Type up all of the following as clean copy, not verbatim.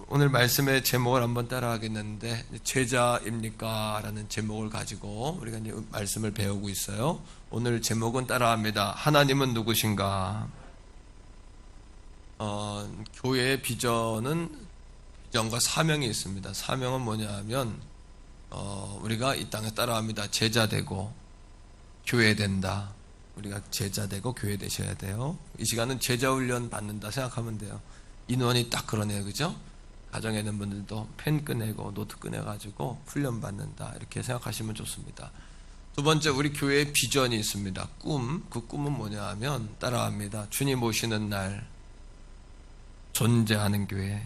오늘 말씀의 제목을 한번 따라하겠는데, 제자입니까? 라는 제목을 가지고 우리가 이제 말씀을 배우고 있어요. 오늘 제목은 따라합니다. 하나님은 누구신가? 교회의 비전과 사명이 있습니다. 사명은 뭐냐 하면, 우리가 이 땅에 따라합니다. 제자되고 교회 된다. 우리가 제자되고 교회 되셔야 돼요. 이 시간은 제자훈련 받는다 생각하면 돼요. 인원이 딱 그러네요. 그죠? 가정에 있는 분들도 펜 꺼내고 노트 꺼내가지고 훈련 받는다. 이렇게 생각하시면 좋습니다. 두 번째, 우리 교회에 비전이 있습니다. 꿈. 그 꿈은 뭐냐 하면 따라합니다. 주님 오시는 날 존재하는 교회.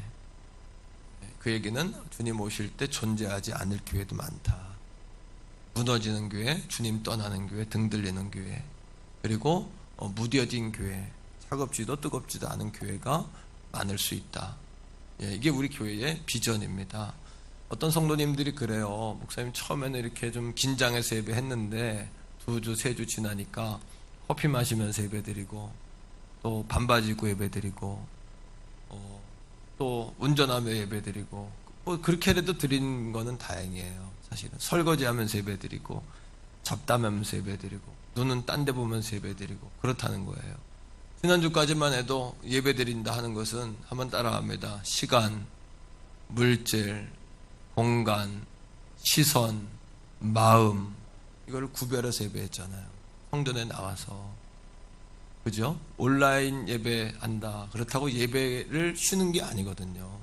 그 얘기는 주님 오실 때 존재하지 않을 교회도 많다. 무너지는 교회, 주님 떠나는 교회, 등 들리는 교회, 그리고 무뎌진 교회, 차갑지도 뜨겁지도 않은 교회가 많을 수 있다. 이게 우리 교회의 비전입니다. 어떤 성도님들이 그래요. 목사님 처음에는 이렇게 좀 긴장해서 예배했는데 2주, 3주 지나니까 커피 마시면서 예배드리고 또 반바지 입고 예배드리고 또 운전하며 예배드리고 그렇게라도 드린 거는 다행이에요. 사실은 설거지하면서 예배드리고 잡담하면서 예배드리고 눈은 딴 데 보면서 예배드리고 그렇다는 거예요. 지난주까지만 해도 예배드린다 하는 것은 한번 따라합니다. 시간, 물질, 공간, 시선, 마음, 이걸 구별해서 예배했잖아요. 성전에 나와서. 그죠? 온라인 예배한다. 그렇다고 예배를 쉬는 게 아니거든요.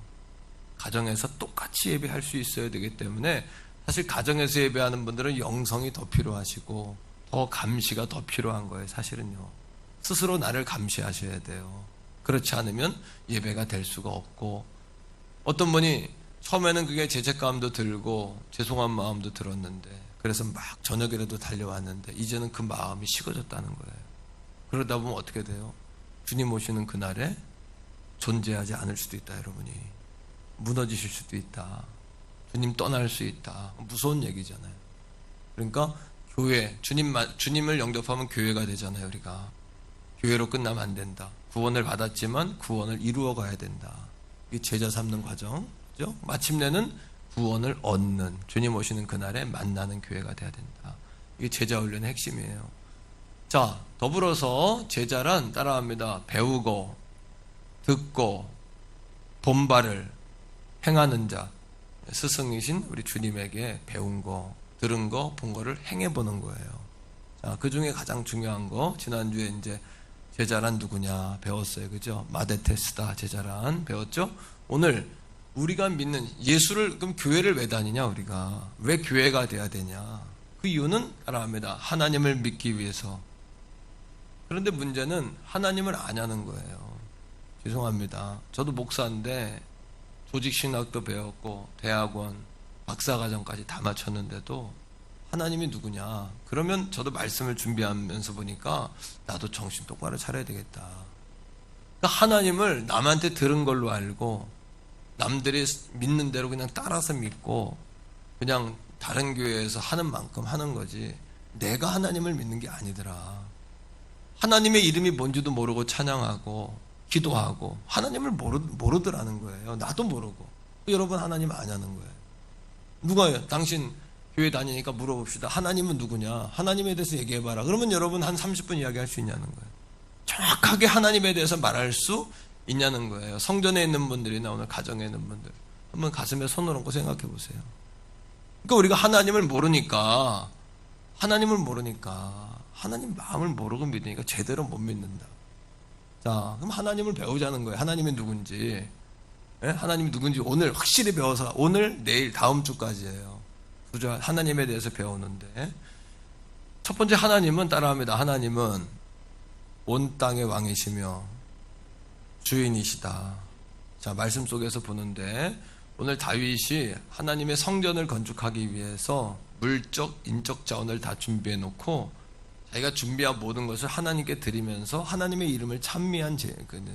가정에서 똑같이 예배할 수 있어야 되기 때문에 사실 가정에서 예배하는 분들은 영성이 더 필요하시고 더 감시가 더 필요한 거예요. 사실은요. 스스로 나를 감시하셔야 돼요. 그렇지 않으면 예배가 될 수가 없고, 어떤 분이 처음에는 그게 죄책감도 들고 죄송한 마음도 들었는데 그래서 막 저녁이라도 달려왔는데 이제는 그 마음이 식어졌다는 거예요. 그러다 보면 어떻게 돼요? 주님 오시는 그날에 존재하지 않을 수도 있다. 여러분이 무너지실 수도 있다. 주님 떠날 수 있다. 무서운 얘기잖아요. 그러니까 교회, 주님을 영접하면 교회가 되잖아요. 우리가 교회로 끝나면 안 된다. 구원을 받았지만 구원을 이루어 가야 된다. 이게 제자 삼는 과정. 그죠? 마침내는 구원을 얻는, 주님 오시는 그날에 만나는 교회가 돼야 된다. 이게 제자 훈련의 핵심이에요. 자, 더불어서 제자란 따라합니다. 배우고 듣고 본발을 행하는 자. 스승이신 우리 주님에게 배운 거, 들은 거, 본 거를 행해보는 거예요. 자, 그 중에 가장 중요한 거, 지난주에 이제 제자란 누구냐 배웠어요. 그죠? 마데테스다 제자란 배웠죠? 오늘 우리가 믿는 예수를, 그럼 교회를 왜 다니냐, 우리가? 왜 교회가 돼야 되냐? 그 이유는 따라합니다. 하나님을 믿기 위해서. 그런데 문제는 하나님을 아냐는 거예요. 죄송합니다. 저도 목사인데 조직신학도 배웠고 대학원, 박사과정까지 다 마쳤는데도 하나님이 누구냐? 그러면 저도 말씀을 준비하면서 보니까 나도 정신 똑바로 차려야 되겠다. 그러니까 하나님을 남한테 들은 걸로 알고 남들이 믿는 대로 그냥 따라서 믿고 그냥 다른 교회에서 하는 만큼 하는 거지, 내가 하나님을 믿는 게 아니더라. 하나님의 이름이 뭔지도 모르고 찬양하고 기도하고 하나님을 모르더라는 거예요. 나도 모르고. 여러분 하나님 아냐는 거예요. 누가요? 당신 교회 다니니까 물어봅시다. 하나님은 누구냐? 하나님에 대해서 얘기해봐라. 그러면 여러분 한 30분 이야기할 수 있냐는 거예요. 정확하게 하나님에 대해서 말할 수 있냐는 거예요. 성전에 있는 분들이나 오늘 가정에 있는 분들 한번 가슴에 손을 얹고 생각해 보세요. 그러니까 우리가 하나님을 모르니까 하나님 마음을 모르고 믿으니까 제대로 못 믿는다. 자, 그럼 하나님을 배우자는 거예요. 하나님이 누군지. 하나님이 누군지 오늘 확실히 배워서 오늘, 내일, 다음 주까지예요. 그죠? 하나님에 대해서 배우는데 첫 번째, 하나님은 따라합니다. 하나님은 온 땅의 왕이시며 주인이시다. 자, 말씀 속에서 보는데 오늘 다윗이 하나님의 성전을 건축하기 위해서 물적, 인적 자원을 다 준비해 놓고 자기가 준비한 모든 것을 하나님께 드리면서 하나님의 이름을 찬미한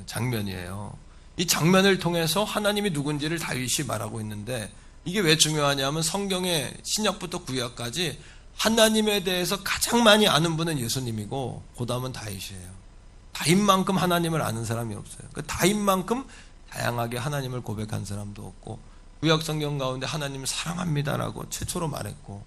장면이에요. 이 장면을 통해서 하나님이 누군지를 다윗이 말하고 있는데, 이게 왜 중요하냐면 성경의 신약부터 구약까지 하나님에 대해서 가장 많이 아는 분은 예수님이고 그 다음은 다윗이에요. 다윗만큼 하나님을 아는 사람이 없어요. 그 다윗만큼 다양하게 하나님을 고백한 사람도 없고, 구약 성경 가운데 하나님을 사랑합니다라고 최초로 말했고,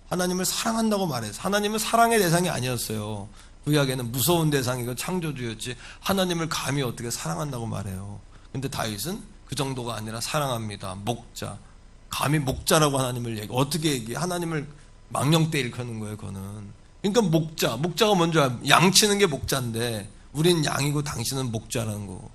하나님을 사랑한다고 말해서 하나님은 사랑의 대상이 아니었어요. 구약에는 무서운 대상이고 창조주였지 하나님을 감히 어떻게 사랑한다고 말해요. 근데 다윗은 그 정도가 아니라 사랑합니다. 목자. 감히 목자라고 하나님을 어떻게 얘기해? 하나님을 망령때 일컫는 거예요, 그거는. 그러니까 목자가 먼저 양치는 게 목자인데 우린 양이고 당신은 목자라는 거고.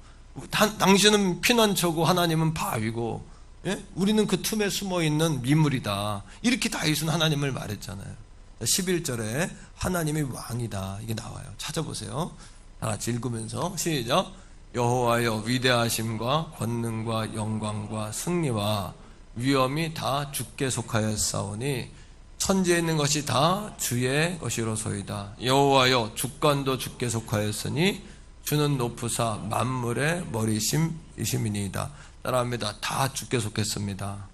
당신은 피난처고 하나님은 바위고, 예? 우리는 그 틈에 숨어있는 미물이다. 이렇게 다윗은 하나님을 말했잖아요. 11절에 하나님이 왕이다 이게 나와요. 찾아보세요. 다 같이 읽으면서 시작. 여호와여 위대하심과 권능과 영광과 승리와 위엄이 다 주께 속하였사오니 천지에 있는 것이 다 주의 것이로소이다. 여호와여 주권도 주께 속하였으니 주는 높으사 만물의 머리심이시니이다. 따라합니다. 다 주께 속했습니다.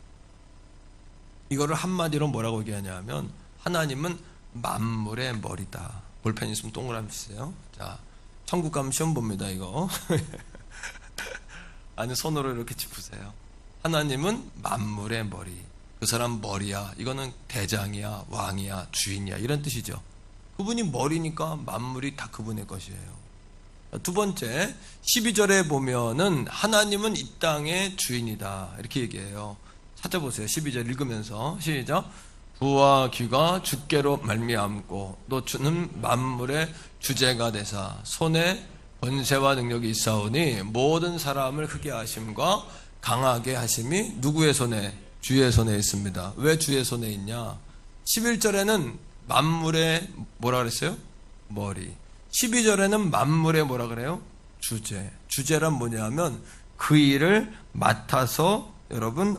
이거를 한마디로 뭐라고 얘기하냐면 하나님은 만물의 머리다. 볼펜 있으면 동그라미 치세요. 자, 천국 가면 시험 봅니다 이거. 아니 손으로 이렇게 짚으세요. 하나님은 만물의 머리. 그 사람 머리야. 이거는 대장이야, 왕이야, 주인이야 이런 뜻이죠. 그분이 머리니까 만물이 다 그분의 것이에요. 두 번째 12절에 보면은 하나님은 이 땅의 주인이다 이렇게 얘기해요. 찾아보세요. 12절 읽으면서 시작. 부와 귀가 주께로 말미암고 또 주는 만물의 주제가 되사 손에 권세와 능력이 있사오니 모든 사람을 크게 하심과 강하게 하심이 누구의 손에? 주의 손에 있습니다. 왜 주의 손에 있냐? 11절에는 만물의 뭐라 그랬어요? 머리. 12절에는 만물의 뭐라 그래요? 주제. 주제란 뭐냐면 그 일을 맡아서 여러분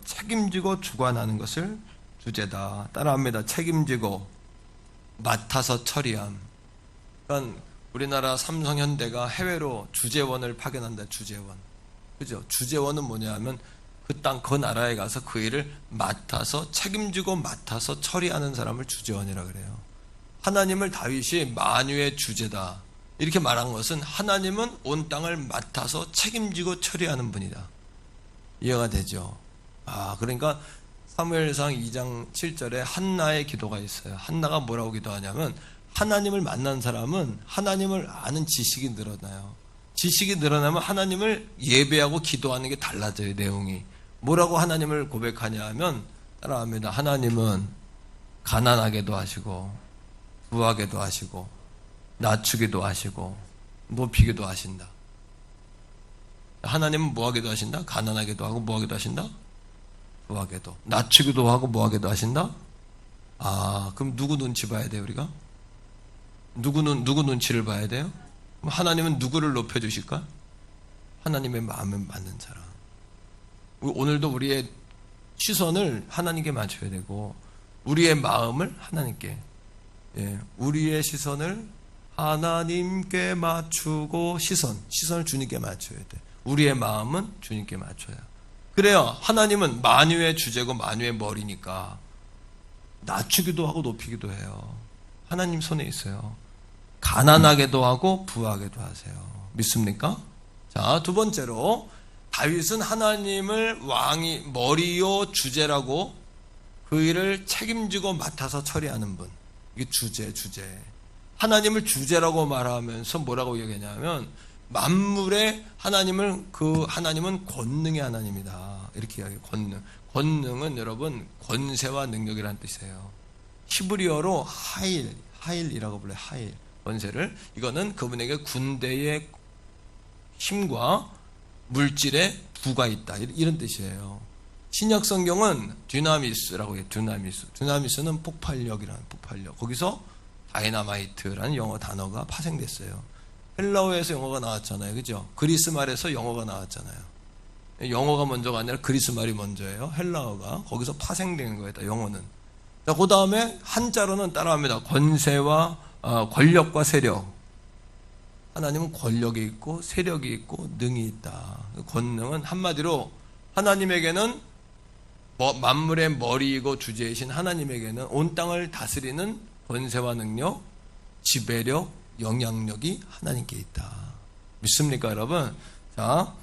책임지고 주관하는 것을 주제다. 따라합니다. 책임지고 맡아서 처리함. 그러니까 우리나라 삼성현대가 해외로 주재원을 파견한다. 주재원. 그죠? 주재원은 뭐냐면 그 땅, 그 나라에 가서 그 일을 맡아서 책임지고 맡아서 처리하는 사람을 주재원이라 그래요. 하나님을 다윗이 만유의 주제다 이렇게 말한 것은 하나님은 온 땅을 맡아서 책임지고 처리하는 분이다. 이해가 되죠? 그러니까 사무엘상 2장 7절에 한나의 기도가 있어요. 한나가 뭐라고 기도하냐면 하나님을 만난 사람은 하나님을 아는 지식이 늘어나요. 지식이 늘어나면 하나님을 예배하고 기도하는 게 달라져요. 내용이. 뭐라고 하나님을 고백하냐 하면 따라합니다. 하나님은 가난하게도 하시고 부하게도 하시고 낮추기도 하시고 높이기도 하신다. 하나님은 뭐하게도 하신다? 가난하게도 하고 뭐하게도 하신다? 부하게도. 낮추기도 하고 뭐하게도 하신다? 그럼 누구 눈치 봐야 돼요 우리가? 누구 눈치를 봐야 돼요? 하나님은 누구를 높여주실까? 하나님의 마음에 맞는 사람. 오늘도 우리의 시선을 하나님께 맞춰야 되고 우리의 마음을 하나님께, 우리의 시선을 하나님께 맞추고 시선을 주님께 맞춰야 돼. 우리의 마음은 주님께 맞춰야. 그래요. 하나님은 만유의 주제고 만유의 머리니까 낮추기도 하고 높이기도 해요. 하나님 손에 있어요. 가난하게도 하고 부하게도 하세요. 믿습니까? 자, 두 번째로 다윗은 하나님을 왕이 머리요 주제라고 그 일을 책임지고 맡아서 처리하는 분. 이게 주제. 하나님을 주제라고 말하면서 뭐라고 얘기하냐면 만물의 하나님은 권능의 하나님이다. 이렇게 이야기해요. 권능은 여러분 권세와 능력이라는 뜻이에요. 히브리어로 하일이라고 불러요. 하일. 권세를. 이거는 그분에게 군대의 힘과 물질의 부가 있다. 이런 뜻이에요. 신약 성경은 dynamis라고 해요. dynamis는 폭발력. 거기서 다이너마이트라는 영어 단어가 파생됐어요. 헬라어에서 영어가 나왔잖아요. 그죠? 그리스 말에서 영어가 나왔잖아요. 영어가 먼저가 아니라 그리스 말이 먼저예요. 헬라어가. 거기서 파생된 거예요. 영어는. 자, 그 다음에 한자로는 따라합니다. 권세와 권력과 세력. 하나님은 권력이 있고 세력이 있고 능이 있다. 권능은 한마디로 하나님에게는 만물의 머리이고 주제이신 하나님에게는 온 땅을 다스리는 권세와 능력, 지배력, 영향력이 하나님께 있다. 믿습니까 여러분? 자,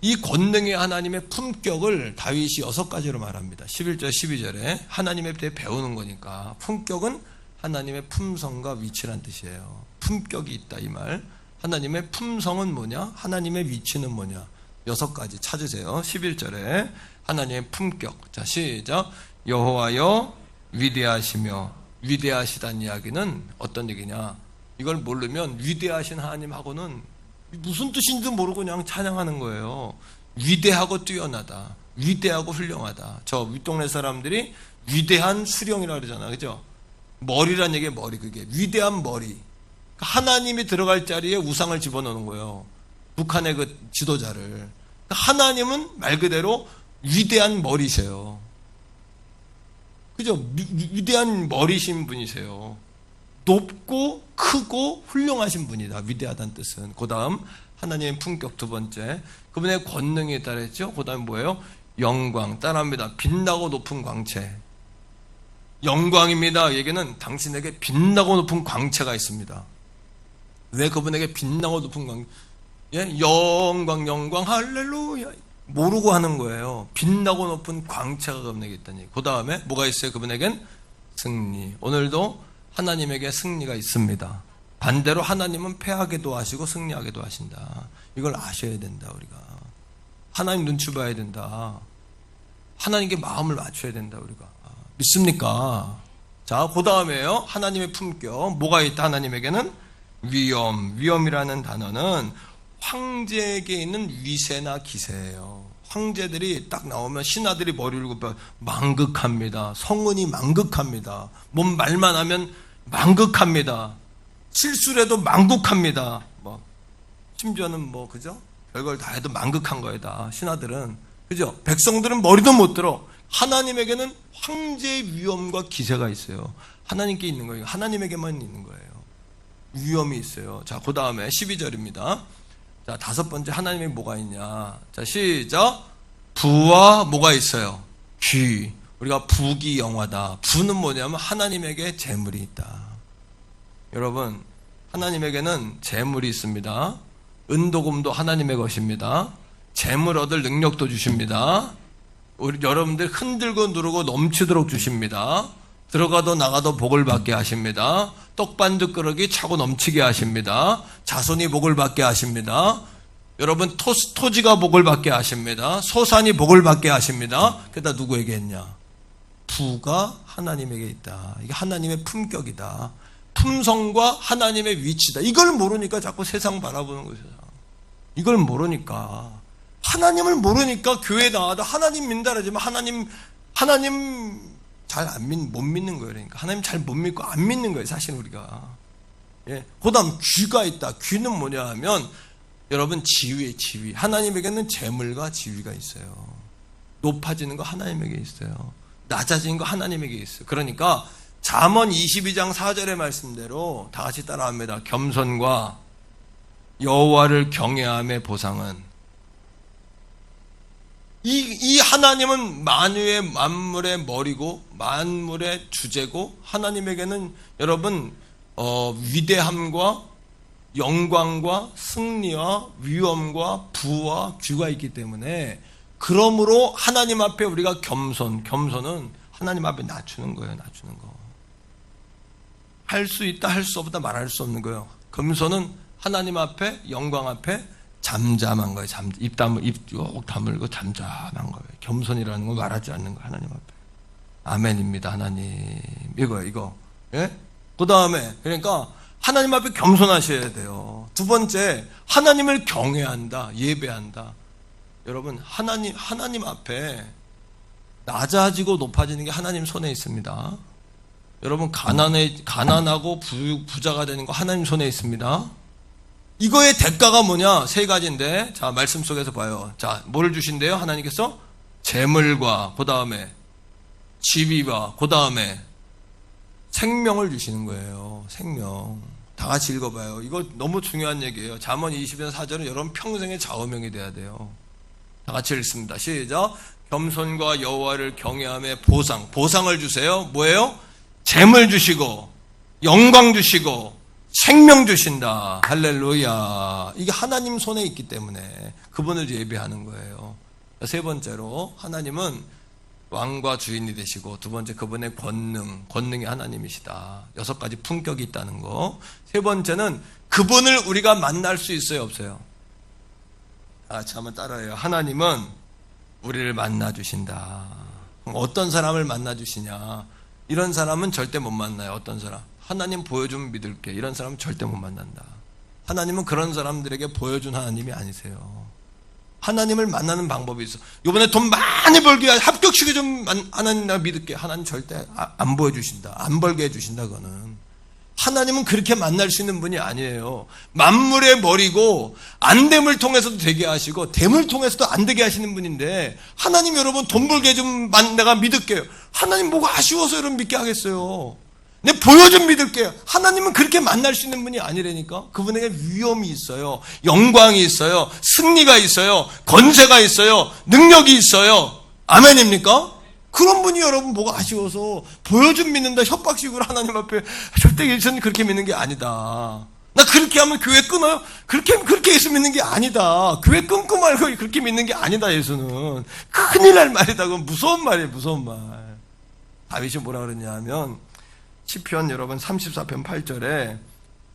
이 권능의 하나님의 품격을 다윗이 6가지로 말합니다. 11절 12절에 하나님에 대해 배우는 거니까 품격은 하나님의 품성과 위치란 뜻이에요. 품격이 있다 이 말. 하나님의 품성은 뭐냐? 하나님의 위치는 뭐냐? 6가지 찾으세요. 11절에 하나님의 품격. 자, 시작. 여호와여 위대하시며, 위대하시다는 이야기는 어떤 얘기냐? 이걸 모르면 위대하신 하나님하고는 무슨 뜻인지도 모르고 그냥 찬양하는 거예요. 위대하고 뛰어나다, 위대하고 훌륭하다. 저 윗동네 사람들이 위대한 수령이라 그러잖아, 그죠? 머리란 얘기에 머리, 그게 위대한 머리. 하나님이 들어갈 자리에 우상을 집어넣는 거예요. 북한의 그 지도자를. 하나님은 말 그대로 위대한 머리세요. 그죠? 위대한 머리신 분이세요. 높고 크고 훌륭하신 분이다. 위대하다는 뜻은. 그 다음 하나님의 품격. 두 번째, 그분의 권능에 따르죠. 그 다음 뭐예요? 영광. 따라합니다. 빛나고 높은 광채. 영광입니다. 얘기는 당신에게 빛나고 높은 광채가 있습니다. 왜 그분에게 빛나고 높은 광채? 예? 영광 할렐루야 모르고 하는 거예요. 빛나고 높은 광채가 그분에게 있다니. 그 다음에 뭐가 있어요? 그분에겐 승리. 오늘도 하나님에게 승리가 있습니다. 반대로 하나님은 패하게도 하시고 승리하게도 하신다. 이걸 아셔야 된다. 우리가 하나님 눈치 봐야 된다. 하나님께 마음을 맞춰야 된다. 우리가 믿습니까? 자, 그 다음에요. 하나님의 품격. 뭐가 있다? 하나님에게는 위엄이라는 단어는 황제에게 있는 위세나 기세예요. 황제들이 딱 나오면 신하들이 머리를 굽혀 망극합니다. 성은이 망극합니다. 뭔 말만 하면 망극합니다. 실수를 해도 망극합니다. 뭐 심지어는 뭐 그죠? 별걸 다 해도 망극한 거예요. 다 신하들은. 그죠? 백성들은 머리도 못 들어. 하나님에게는 황제의 위엄과 기세가 있어요. 하나님께 있는 거예요. 하나님에게만 있는 거예요. 위엄이 있어요. 자, 그 다음에 12절입니다. 자, 5번째 하나님이 뭐가 있냐? 자, 시작. 부와 뭐가 있어요? 귀. 우리가 부귀영화다. 부는 뭐냐면 하나님에게 재물이 있다. 여러분, 하나님에게는 재물이 있습니다. 은도금도 하나님의 것입니다. 재물 얻을 능력도 주십니다. 우리 여러분들 흔들고 누르고 넘치도록 주십니다. 들어가도 나가도 복을 받게 하십니다. 떡반죽 그릇이 차고 넘치게 하십니다. 자손이 복을 받게 하십니다. 여러분 토지가 복을 받게 하십니다. 소산이 복을 받게 하십니다. 그다 누구에게 했냐? 부가 하나님에게 있다. 이게 하나님의 품격이다. 품성과 하나님의 위치다. 이걸 모르니까 자꾸 세상 바라보는 거죠. 이걸 모르니까, 하나님을 모르니까 교회 나와도 하나님 믿는다 그러지만 하나님 못 믿는 거예요. 그러니까 하나님 잘 못 믿고 안 믿는 거예요. 사실 우리가. 예. 그 다음 귀가 있다. 귀는 뭐냐 하면 여러분 지위. 하나님에게는 재물과 지위가 있어요. 높아지는 거 하나님에게 있어요. 낮아지는 거 하나님에게 있어요. 그러니까 잠언 22장 4절의 말씀대로 다 같이 따라합니다. 겸손과 여호와를 경외함의 보상은, 이 하나님은 만물의 머리고 만물의 주제고, 하나님에게는 여러분 위대함과 영광과 승리와 위엄과 부와 귀가 있기 때문에, 그러므로 하나님 앞에 우리가 겸손은 하나님 앞에 낮추는 거예요. 낮추는 거. 할 수 있다 할 수 없다 말할 수 없는 거예요. 겸손은 하나님 앞에, 영광 앞에 잠잠한 거예요. 입 쭉 다물고 잠잠한 거예요. 겸손이라는 거 말하지 않는 거예요. 하나님 앞에. 아멘입니다. 하나님. 이거. 예? 그 다음에, 그러니까 하나님 앞에 겸손하셔야 돼요. 두 번째, 하나님을 경외한다. 예배한다. 여러분, 하나님 앞에 낮아지고 높아지는 게 하나님 손에 있습니다. 여러분, 가난하고 부자가 되는 거 하나님 손에 있습니다. 이거의 대가가 뭐냐? 3가지인데, 자, 말씀 속에서 봐요. 자, 뭐를 주신대요? 하나님께서 재물과, 그 다음에 지위와, 그 다음에 생명을 주시는 거예요. 생명. 다 같이 읽어봐요. 이거 너무 중요한 얘기예요. 잠언 20장 4절은 여러분 평생의 좌우명이 돼야 돼요. 다 같이 읽습니다. 시작. 겸손과 여호와를 경외함의 보상을 주세요. 뭐예요? 재물 주시고, 영광 주시고, 생명 주신다. 할렐루야. 이게 하나님 손에 있기 때문에 그분을 예배하는 거예요. 세 번째로 하나님은 왕과 주인이 되시고, 두 번째 그분의 권능이 하나님이시다. 6가지 품격이 있다는 거. 세 번째는 그분을 우리가 만날 수 있어요, 없어요? 같이 한번 따라해요. 하나님은 우리를 만나 주신다. 어떤 사람을 만나 주시냐? 이런 사람은 절대 못 만나요. 어떤 사람? 하나님 보여주면 믿을게. 이런 사람은 절대 못 만난다. 하나님은 그런 사람들에게 보여준 하나님이 아니세요. 하나님을 만나는 방법이 있어. 이번에 돈 많이 벌게 위해 합격시켜 좀 하나님 나 믿을게. 하나님 절대 안 보여주신다. 안 벌게 해주신다. 그거는 하나님은 그렇게 만날 수 있는 분이 아니에요. 만물의 머리고 안 됨을 통해서도 되게 하시고 됨을 통해서도 안 되게 하시는 분인데, 하나님 여러분 돈 벌게 좀 내가 믿을게요. 하나님 뭐가 아쉬워서 여러분 믿게 하겠어요. 내 보여좀 믿을게요. 하나님은 그렇게 만날 수 있는 분이 아니라니까. 그분에게 위엄이 있어요. 영광이 있어요. 승리가 있어요. 권세가 있어요. 능력이 있어요. 아멘입니까? 그런 분이 여러분 뭐가 아쉬워서 보여좀 믿는다 협박식으로 하나님 앞에, 절대 예수님 그렇게 믿는 게 아니다. 나 그렇게 하면 교회 끊어요? 그렇게 예수 믿는 게 아니다. 교회 끊고 말고 그렇게 믿는 게 아니다. 예수는 큰일 날 말이다. 그건 무서운 말이에요. 무서운 말. 다윗이 뭐라 그랬냐 하면, 시편 여러분 34편 8절에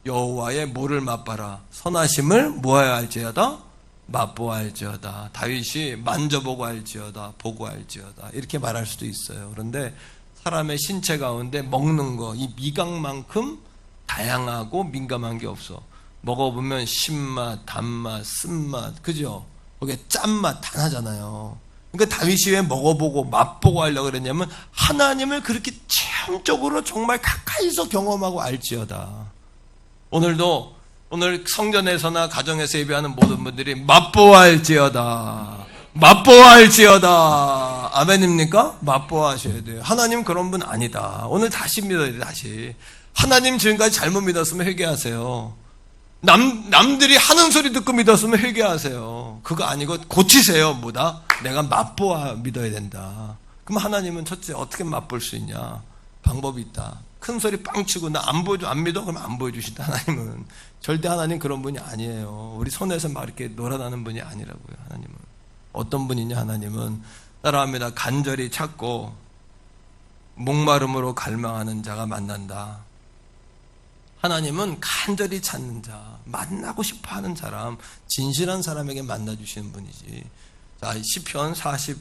여호와의 뭐를 맛봐라. 선하심을 모아야 할지어다. 맛보아 알지어다. 다윗이 만져보고 알지어다. 보고 알지어다. 이렇게 말할 수도 있어요. 그런데 사람의 신체 가운데 먹는 거, 이 미각만큼 다양하고 민감한 게 없어. 먹어보면 신맛, 단맛, 쓴맛, 그죠? 거기에 짠맛 다 나잖아요. 그러니까 다윗이 왜 먹어보고 맛보고 하려고 그랬냐면, 하나님을 그렇게 체험적으로 정말 가까이서 경험하고 알지어다. 오늘 성전에서나 가정에서 예배하는 모든 분들이 맛보아 알지어다. 맛보아 알지어다. 아멘입니까? 맛보아 하셔야 돼요. 하나님 그런 분 아니다. 오늘 다시 믿어야 돼요. 다시. 하나님 지금까지 잘못 믿었으면 회개하세요. 남들이 하는 소리 듣고 믿었으면 회개하세요. 그거 아니고 고치세요. 뭐다? 내가 맛보아 믿어야 된다. 그럼 하나님은 첫째 어떻게 맛볼 수 있냐? 방법이 있다. 큰 소리 빵 치고 나 안 보여줘, 안 믿어? 그럼 안 보여주신다. 하나님은 절대 하나님 그런 분이 아니에요. 우리 손에서 막 이렇게 놀아나는 분이 아니라고요. 하나님은 어떤 분이냐? 하나님은 따라합니다. 간절히 찾고 목마름으로 갈망하는 자가 만난다. 하나님은 간절히 찾는 자, 만나고 싶어하는 사람, 진실한 사람에게 만나주시는 분이지. 자, 시편 42편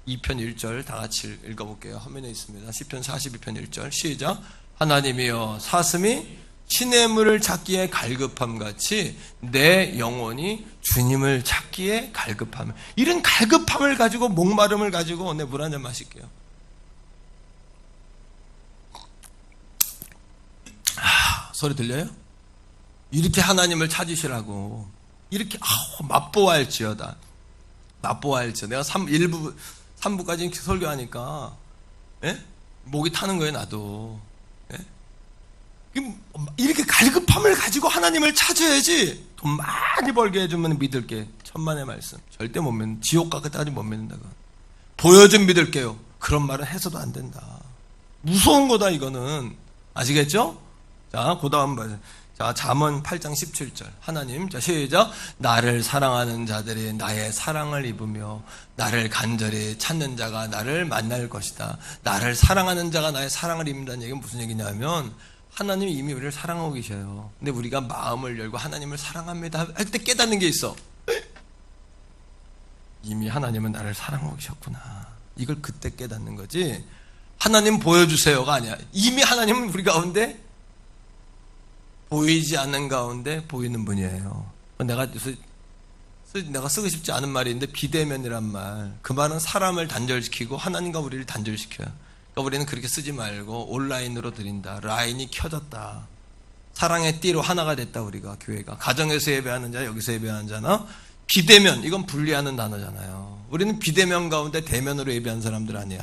1절 다 같이 읽어볼게요. 화면에 있습니다. 시편 42편 1절 시작. 하나님이여 사슴이 시냇물을 찾기에 갈급함 같이 내 영혼이 주님을 찾기에 갈급함. 이런 갈급함을 가지고 목마름을 가지고 내 물 한 잔 마실게요. 소리 들려요? 이렇게 하나님을 찾으시라고. 이렇게 맛보아할지어다. 맛보아할지어다. 내가 3부까지 설교하니까 목이 타는 거예요. 나도. 이렇게 갈급함을 가지고 하나님을 찾아야지. 돈 많이 벌게 해주면 믿을게. 천만의 말씀. 절대 못 믿는. 지옥 가까지 못 믿는다. 보여준 믿을게요. 그런 말은 해서도 안 된다. 무서운 거다 이거는. 아시겠죠? 자, 그 다음 봐요. 자, 잠언 8장 17절. 하나님, 자, 시작. 나를 사랑하는 자들이 나의 사랑을 입으며 나를 간절히 찾는 자가 나를 만날 것이다. 나를 사랑하는 자가 나의 사랑을 입는다는 얘기는 무슨 얘기냐면, 하나님이 이미 우리를 사랑하고 계셔요. 근데 우리가 마음을 열고 하나님을 사랑합니다 할 때 깨닫는 게 있어. 이미 하나님은 나를 사랑하고 계셨구나. 이걸 그때 깨닫는 거지. 하나님 보여주세요가 아니야. 이미 하나님은 우리 가운데 보이지 않는 가운데 보이는 분이에요. 내가 쓰고 싶지 않은 말이 있는데, 비대면이란 말. 그 말은 사람을 단절시키고 하나님과 우리를 단절시켜요. 그러니까 우리는 그렇게 쓰지 말고 온라인으로 드린다. 라인이 켜졌다. 사랑의 띠로 하나가 됐다. 우리가 교회가 가정에서 예배하는 자, 여기서 예배하는 자나 비대면, 이건 분리하는 단어잖아요. 우리는 비대면 가운데 대면으로 예배한 사람들 아니에요.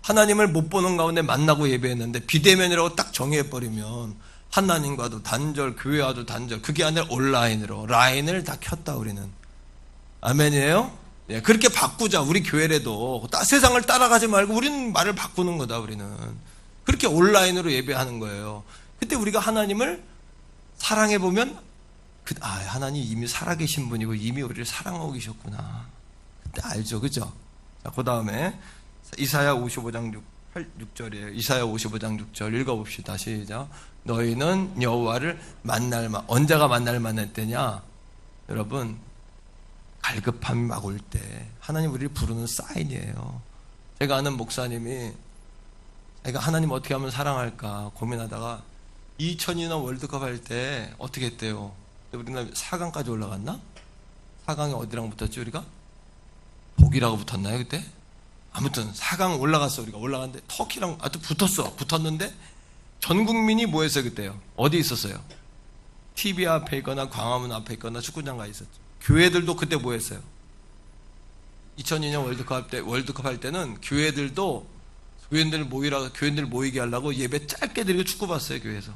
하나님을 못 보는 가운데 만나고 예배했는데 비대면이라고 딱 정해버리면 하나님과도 단절, 교회와도 단절. 그게 아니라 온라인으로 라인을 다 켰다. 우리는 아멘이에요? 예, 그렇게 바꾸자. 우리 교회라도 세상을 따라가지 말고 우리는 말을 바꾸는 거다. 우리는 그렇게 온라인으로 예배하는 거예요. 그때 우리가 하나님을 사랑해 보면 하나님 이미 살아계신 분이고 이미 우리를 사랑하고 계셨구나. 그때 알죠, 그죠? 자, 그 다음에 이사야 55장 6절이에요. 이사야 55장 6절 읽어봅시다. 시작. 너희는 여호와를 언제가 만날 만했대냐? 여러분, 갈급함이 막 올 때 하나님 우리를 부르는 사인이에요. 제가 아는 목사님이 자기가 하나님 어떻게 하면 사랑할까 고민하다가 2002년 월드컵 할 때 어떻게 했대요? 우리나라 4강까지 올라갔나? 4강에 어디랑 붙었지 우리가? 독일하고 붙었나요 그때? 아무튼 4강 올라갔어. 우리가 올라갔는데 터키랑 붙었는데 전 국민이 뭐 했어요 그때요? 어디 있었어요? TV 앞에 있거나 광화문 앞에 있거나 축구장 가 있었죠. 교회들도 그때 뭐 했어요? 2002년 월드컵 할 때는 교회들 모이게 하려고 예배 짧게 드리고 축구 봤어요, 교회에서.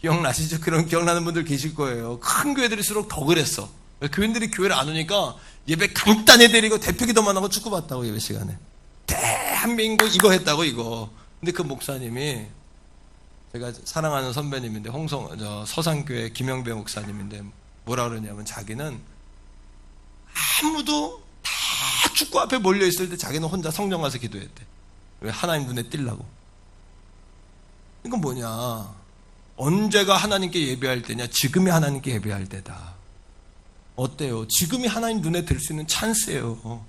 기억나시죠? 그런 기억나는 분들 계실 거예요. 큰 교회들일수록 더 그랬어. 교인들이 교회를 안 오니까 예배 간단히 드리고 대표기도만 하고 축구 봤다고, 예배 시간에. 대한민국 이거 했다고, 이거. 근데 그 목사님이, 제가 사랑하는 선배님인데, 서산교회 김영배 목사님인데, 뭐라 그러냐면 자기는 아무도 다 축구 앞에 몰려있을 때 자기는 혼자 성경 가서 기도했대. 왜? 하나님 눈에 띄려고. 이건 뭐냐? 언제가 하나님께 예배할 때냐? 지금이 하나님께 예배할 때다. 어때요? 지금이 하나님 눈에 들 수 있는 찬스예요.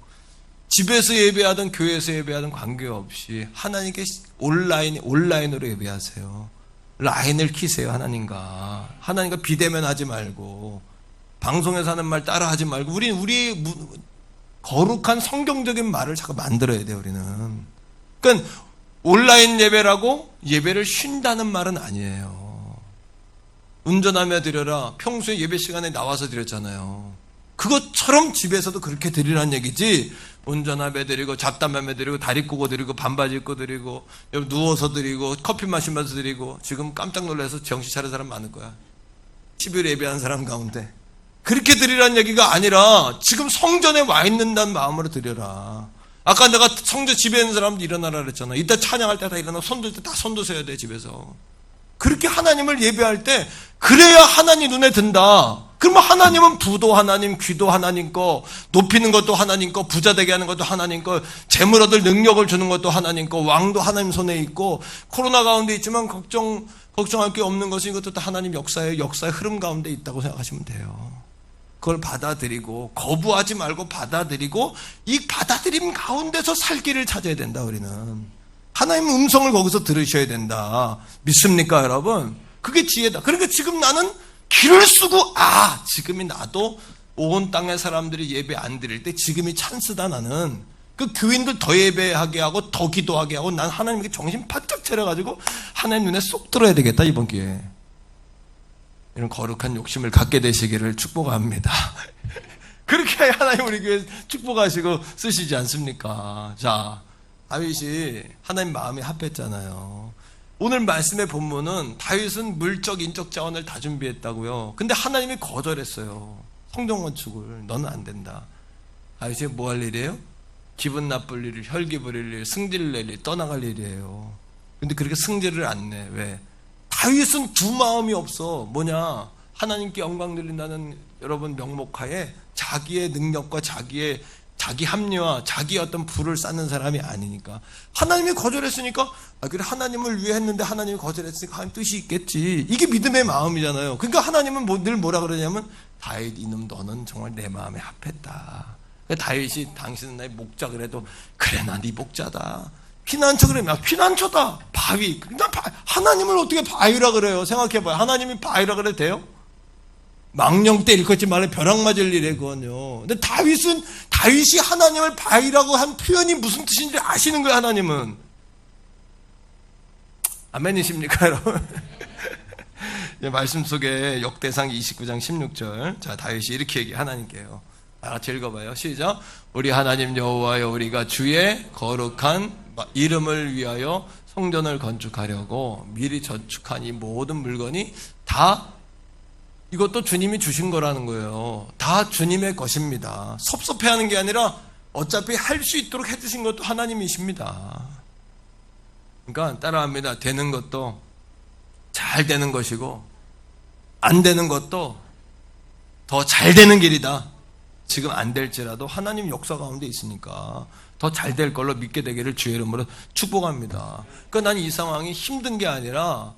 집에서 예배하든 교회에서 예배하든 관계없이 하나님께 온라인으로 예배하세요. 라인을 키세요. 하나님과 비대면 하지 말고, 방송에서 하는 말 따라 하지 말고, 우리 거룩한 성경적인 말을 자꾸 만들어야 돼요. 우리는. 그러니까 온라인 예배라고 예배를 쉰다는 말은 아니에요. 운전하며 드려라. 평소에 예배 시간에 나와서 드렸잖아요. 그것처럼 집에서도 그렇게 드리라는 얘기지. 운전하며 드리고, 잡담하며 드리고, 다리 꼬고 드리고, 반바지 입고 드리고, 누워서 드리고, 커피 마시면서 드리고. 지금 깜짝 놀라서 정신 차린 사람 많을 거야. 12일 예배한 사람 가운데. 그렇게 드리라는 얘기가 아니라 지금 성전에 와 있는다는 마음으로 드려라. 아까 내가 성전 집에 있는 사람들 일어나라 그랬잖아. 이따 찬양할 때 다 일어나고 손들 때 다 손도 서야 돼, 집에서. 그렇게 하나님을 예배할 때 그래야 하나님 눈에 든다. 그러면 하나님은 부도 하나님, 귀도 하나님 거, 높이는 것도 하나님 거, 부자 되게 하는 것도 하나님 거, 재물 얻을 능력을 주는 것도 하나님 거, 왕도 하나님 손에 있고, 코로나 가운데 있지만 걱정할 게 없는 것은 이것도 다 하나님 역사의 흐름 가운데 있다고 생각하시면 돼요. 그걸 받아들이고, 거부하지 말고 받아들이고, 이 받아들임 가운데서 살 길을 찾아야 된다. 우리는 하나님의 음성을 거기서 들으셔야 된다. 믿습니까 여러분? 그게 지혜다. 그러니까 지금 나는 길을 쓰고, 지금이 나도 온 땅의 사람들이 예배 안 드릴 때 지금이 찬스다. 나는 그 교인들 더 예배하게 하고 더 기도하게 하고, 난 하나님께 정신 바짝 차려가지고 하나님 눈에 쏙 들어야 되겠다. 이번 기회에 이런 거룩한 욕심을 갖게 되시기를 축복합니다. 그렇게 하나님 우리 교회 축복하시고 쓰시지 않습니까? 자, 다윗이 하나님 마음이 합했잖아요. 오늘 말씀의 본문은 다윗은 물적 인적 자원을 다 준비했다고요. 근데 하나님이 거절했어요. 성전 건축을. 너는 안 된다. 다윗이 뭐 할 일이에요? 기분 나쁠 일, 혈기 부릴 일, 승질 낼 일, 떠나갈 일이에요. 근데 그렇게 승질을 안 내. 왜? 다윗은 두 마음이 없어. 뭐냐? 하나님께 영광 돌린다는 여러분 명목하에 자기의 능력과 자기 합리화, 자기 어떤 부를 쌓는 사람이 아니니까. 하나님이 거절했으니까, 그래, 하나님을 위해 했는데 하나님이 거절했으니까 하나님 뜻이 있겠지. 이게 믿음의 마음이잖아요. 그러니까 하나님은 늘 뭐라 그러냐면, 다윗 이놈 너는 정말 내 마음에 합했다. 다윗이 당신은 나의 목자 그래도, 그래 나 네 목자다. 피난처 그래, 나 피난처다. 바위. 하나님을 어떻게 바위라 그래요? 생각해봐요. 하나님이 바위라 그래도 돼요? 망령 때 일컫지 말에 벼락 맞을 일이거든요. 근데 다윗이 하나님을 바위라고 한 표현이 무슨 뜻인지 아시는 거예요, 하나님은. 아멘이십니까, 여러분? 말씀 속에 역대상 29장 16절. 자, 다윗이 이렇게 얘기해, 하나님께요. 다 같이 읽어봐요. 시작. 우리 하나님 여호와여, 우리가 주의 거룩한 이름을 위하여 성전을 건축하려고 미리 저축한 이 모든 물건이 다 이것도 주님이 주신 거라는 거예요. 다 주님의 것입니다. 섭섭해하는 게 아니라 어차피 할 수 있도록 해주신 것도 하나님이십니다. 그러니까 따라합니다. 되는 것도 잘 되는 것이고 안 되는 것도 더 잘 되는 길이다. 지금 안 될지라도 하나님 역사 가운데 있으니까 더 잘 될 걸로 믿게 되기를 주의 이름으로 축복합니다. 그러니까 난 이 상황이 힘든 게 아니라,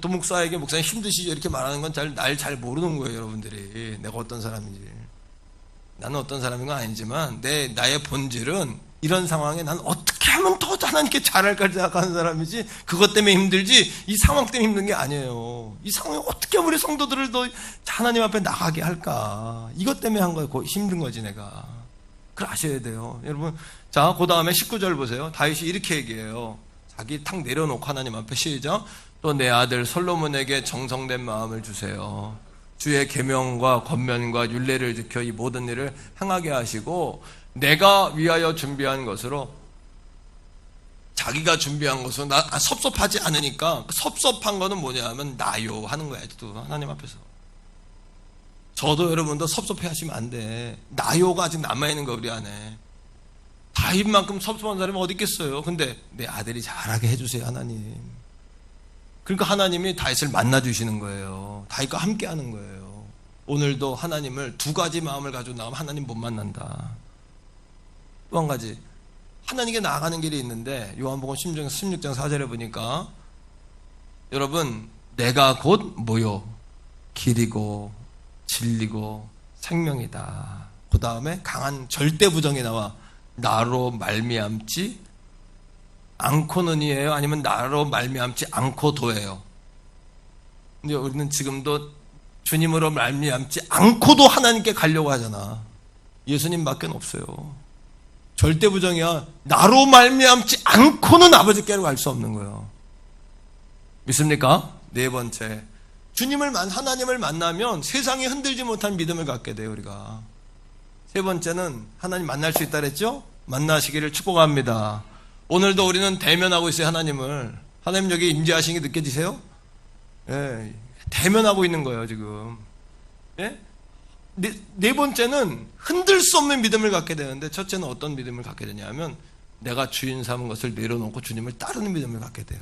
또 목사님 힘드시죠? 이렇게 말하는 건 날 잘 모르는 거예요, 여러분들이. 내가 어떤 사람인지. 나는 어떤 사람인 건 아니지만, 나의 본질은 이런 상황에 난 어떻게 하면 더 하나님께 잘할까 생각하는 사람이지, 그것 때문에 힘들지, 이 상황 때문에 힘든 게 아니에요. 이 상황에 어떻게 우리 성도들을 더 하나님 앞에 나가게 할까. 이것 때문에 한 거예요. 힘든 거지, 내가. 그걸 아셔야 돼요. 여러분, 자, 그 다음에 19절 보세요. 다윗이 이렇게 얘기해요. 자기 탁 내려놓고 하나님 앞에 시작. 또 내 아들 솔로몬에게 정성된 마음을 주세요. 주의 계명과 권면과 율례를 지켜 이 모든 일을 행하게 하시고, 내가 위하여 준비한 것으로, 자기가 준비한 것으로 섭섭하지 않으니까, 섭섭한 거는 뭐냐 하면 나요 하는 거야. 또 하나님 앞에서. 저도 여러분도 섭섭해 하시면 안 돼. 나요가 아직 남아있는 거 우리 안에. 다윗만큼 섭섭한 사람이 어디 있겠어요. 근데 내 아들이 잘하게 해주세요, 하나님. 그러니까 하나님이 다윗을 만나주시는 거예요. 다윗과 함께 하는 거예요. 오늘도 하나님을 두 가지 마음을 가지고 나가면 하나님 못 만난다. 또 한 가지, 하나님께 나아가는 길이 있는데, 요한복음 16장 4절에 보니까, 여러분, 내가 곧 뭐요? 길이고 진리고 생명이다. 그 다음에 강한 절대 부정이 나와. 나로 말미암지 않고는이에요? 아니면 나로 말미암지 않고도예요? 근데 우리는 지금도 주님으로 말미암지 않고도 하나님께 가려고 하잖아. 예수님밖에 없어요. 절대 부정이야. 나로 말미암지 않고는 아버지께로 갈 수 없는 거예요. 믿습니까? 네 번째, 하나님을 만나면 세상이 흔들지 못한 믿음을 갖게 돼요, 우리가. 세 번째는 하나님 만날 수 있다 그랬죠? 만나시기를 축복합니다. 오늘도 우리는 대면하고 있어요, 하나님을. 하나님 여기 임재하시는 게 느껴지세요? 예, 대면하고 있는 거예요, 지금. 예? 네 번째는 흔들 수 없는 믿음을 갖게 되는데, 첫째는 어떤 믿음을 갖게 되냐면, 내가 주인 삼은 것을 내려놓고 주님을 따르는 믿음을 갖게 돼요.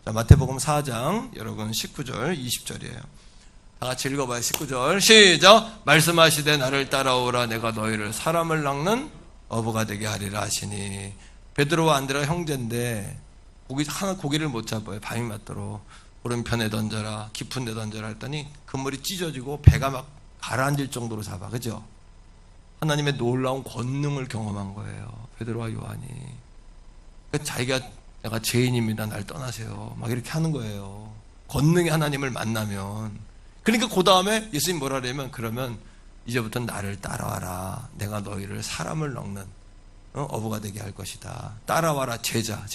자, 마태복음 4장, 여러분 19절, 20절이에요. 다 같이 읽어봐요. 19절 시작. 말씀하시되 나를 따라오라. 내가 너희를 사람을 낚는 어부가 되게 하리라 하시니. 베드로와 안드레가 형제인데 고기를 못 잡아요. 밤이 맞도록. 오른편에 던져라, 깊은 데 던져라 했더니 그물이 찢어지고 배가 막 가라앉을 정도로 잡아. 그죠? 하나님의 놀라운 권능을 경험한 거예요, 베드로와 요한이. 자기가 내가 죄인입니다, 날 떠나세요, 막 이렇게 하는 거예요. 권능의 하나님을 만나면. 그러니까 그 다음에 예수님 뭐라 그러냐면, 그러면 이제부터 나를 따라와라. 내가 너희를 사람을 낚는 어부가 되게 할 것이다. 따라와라. 제자.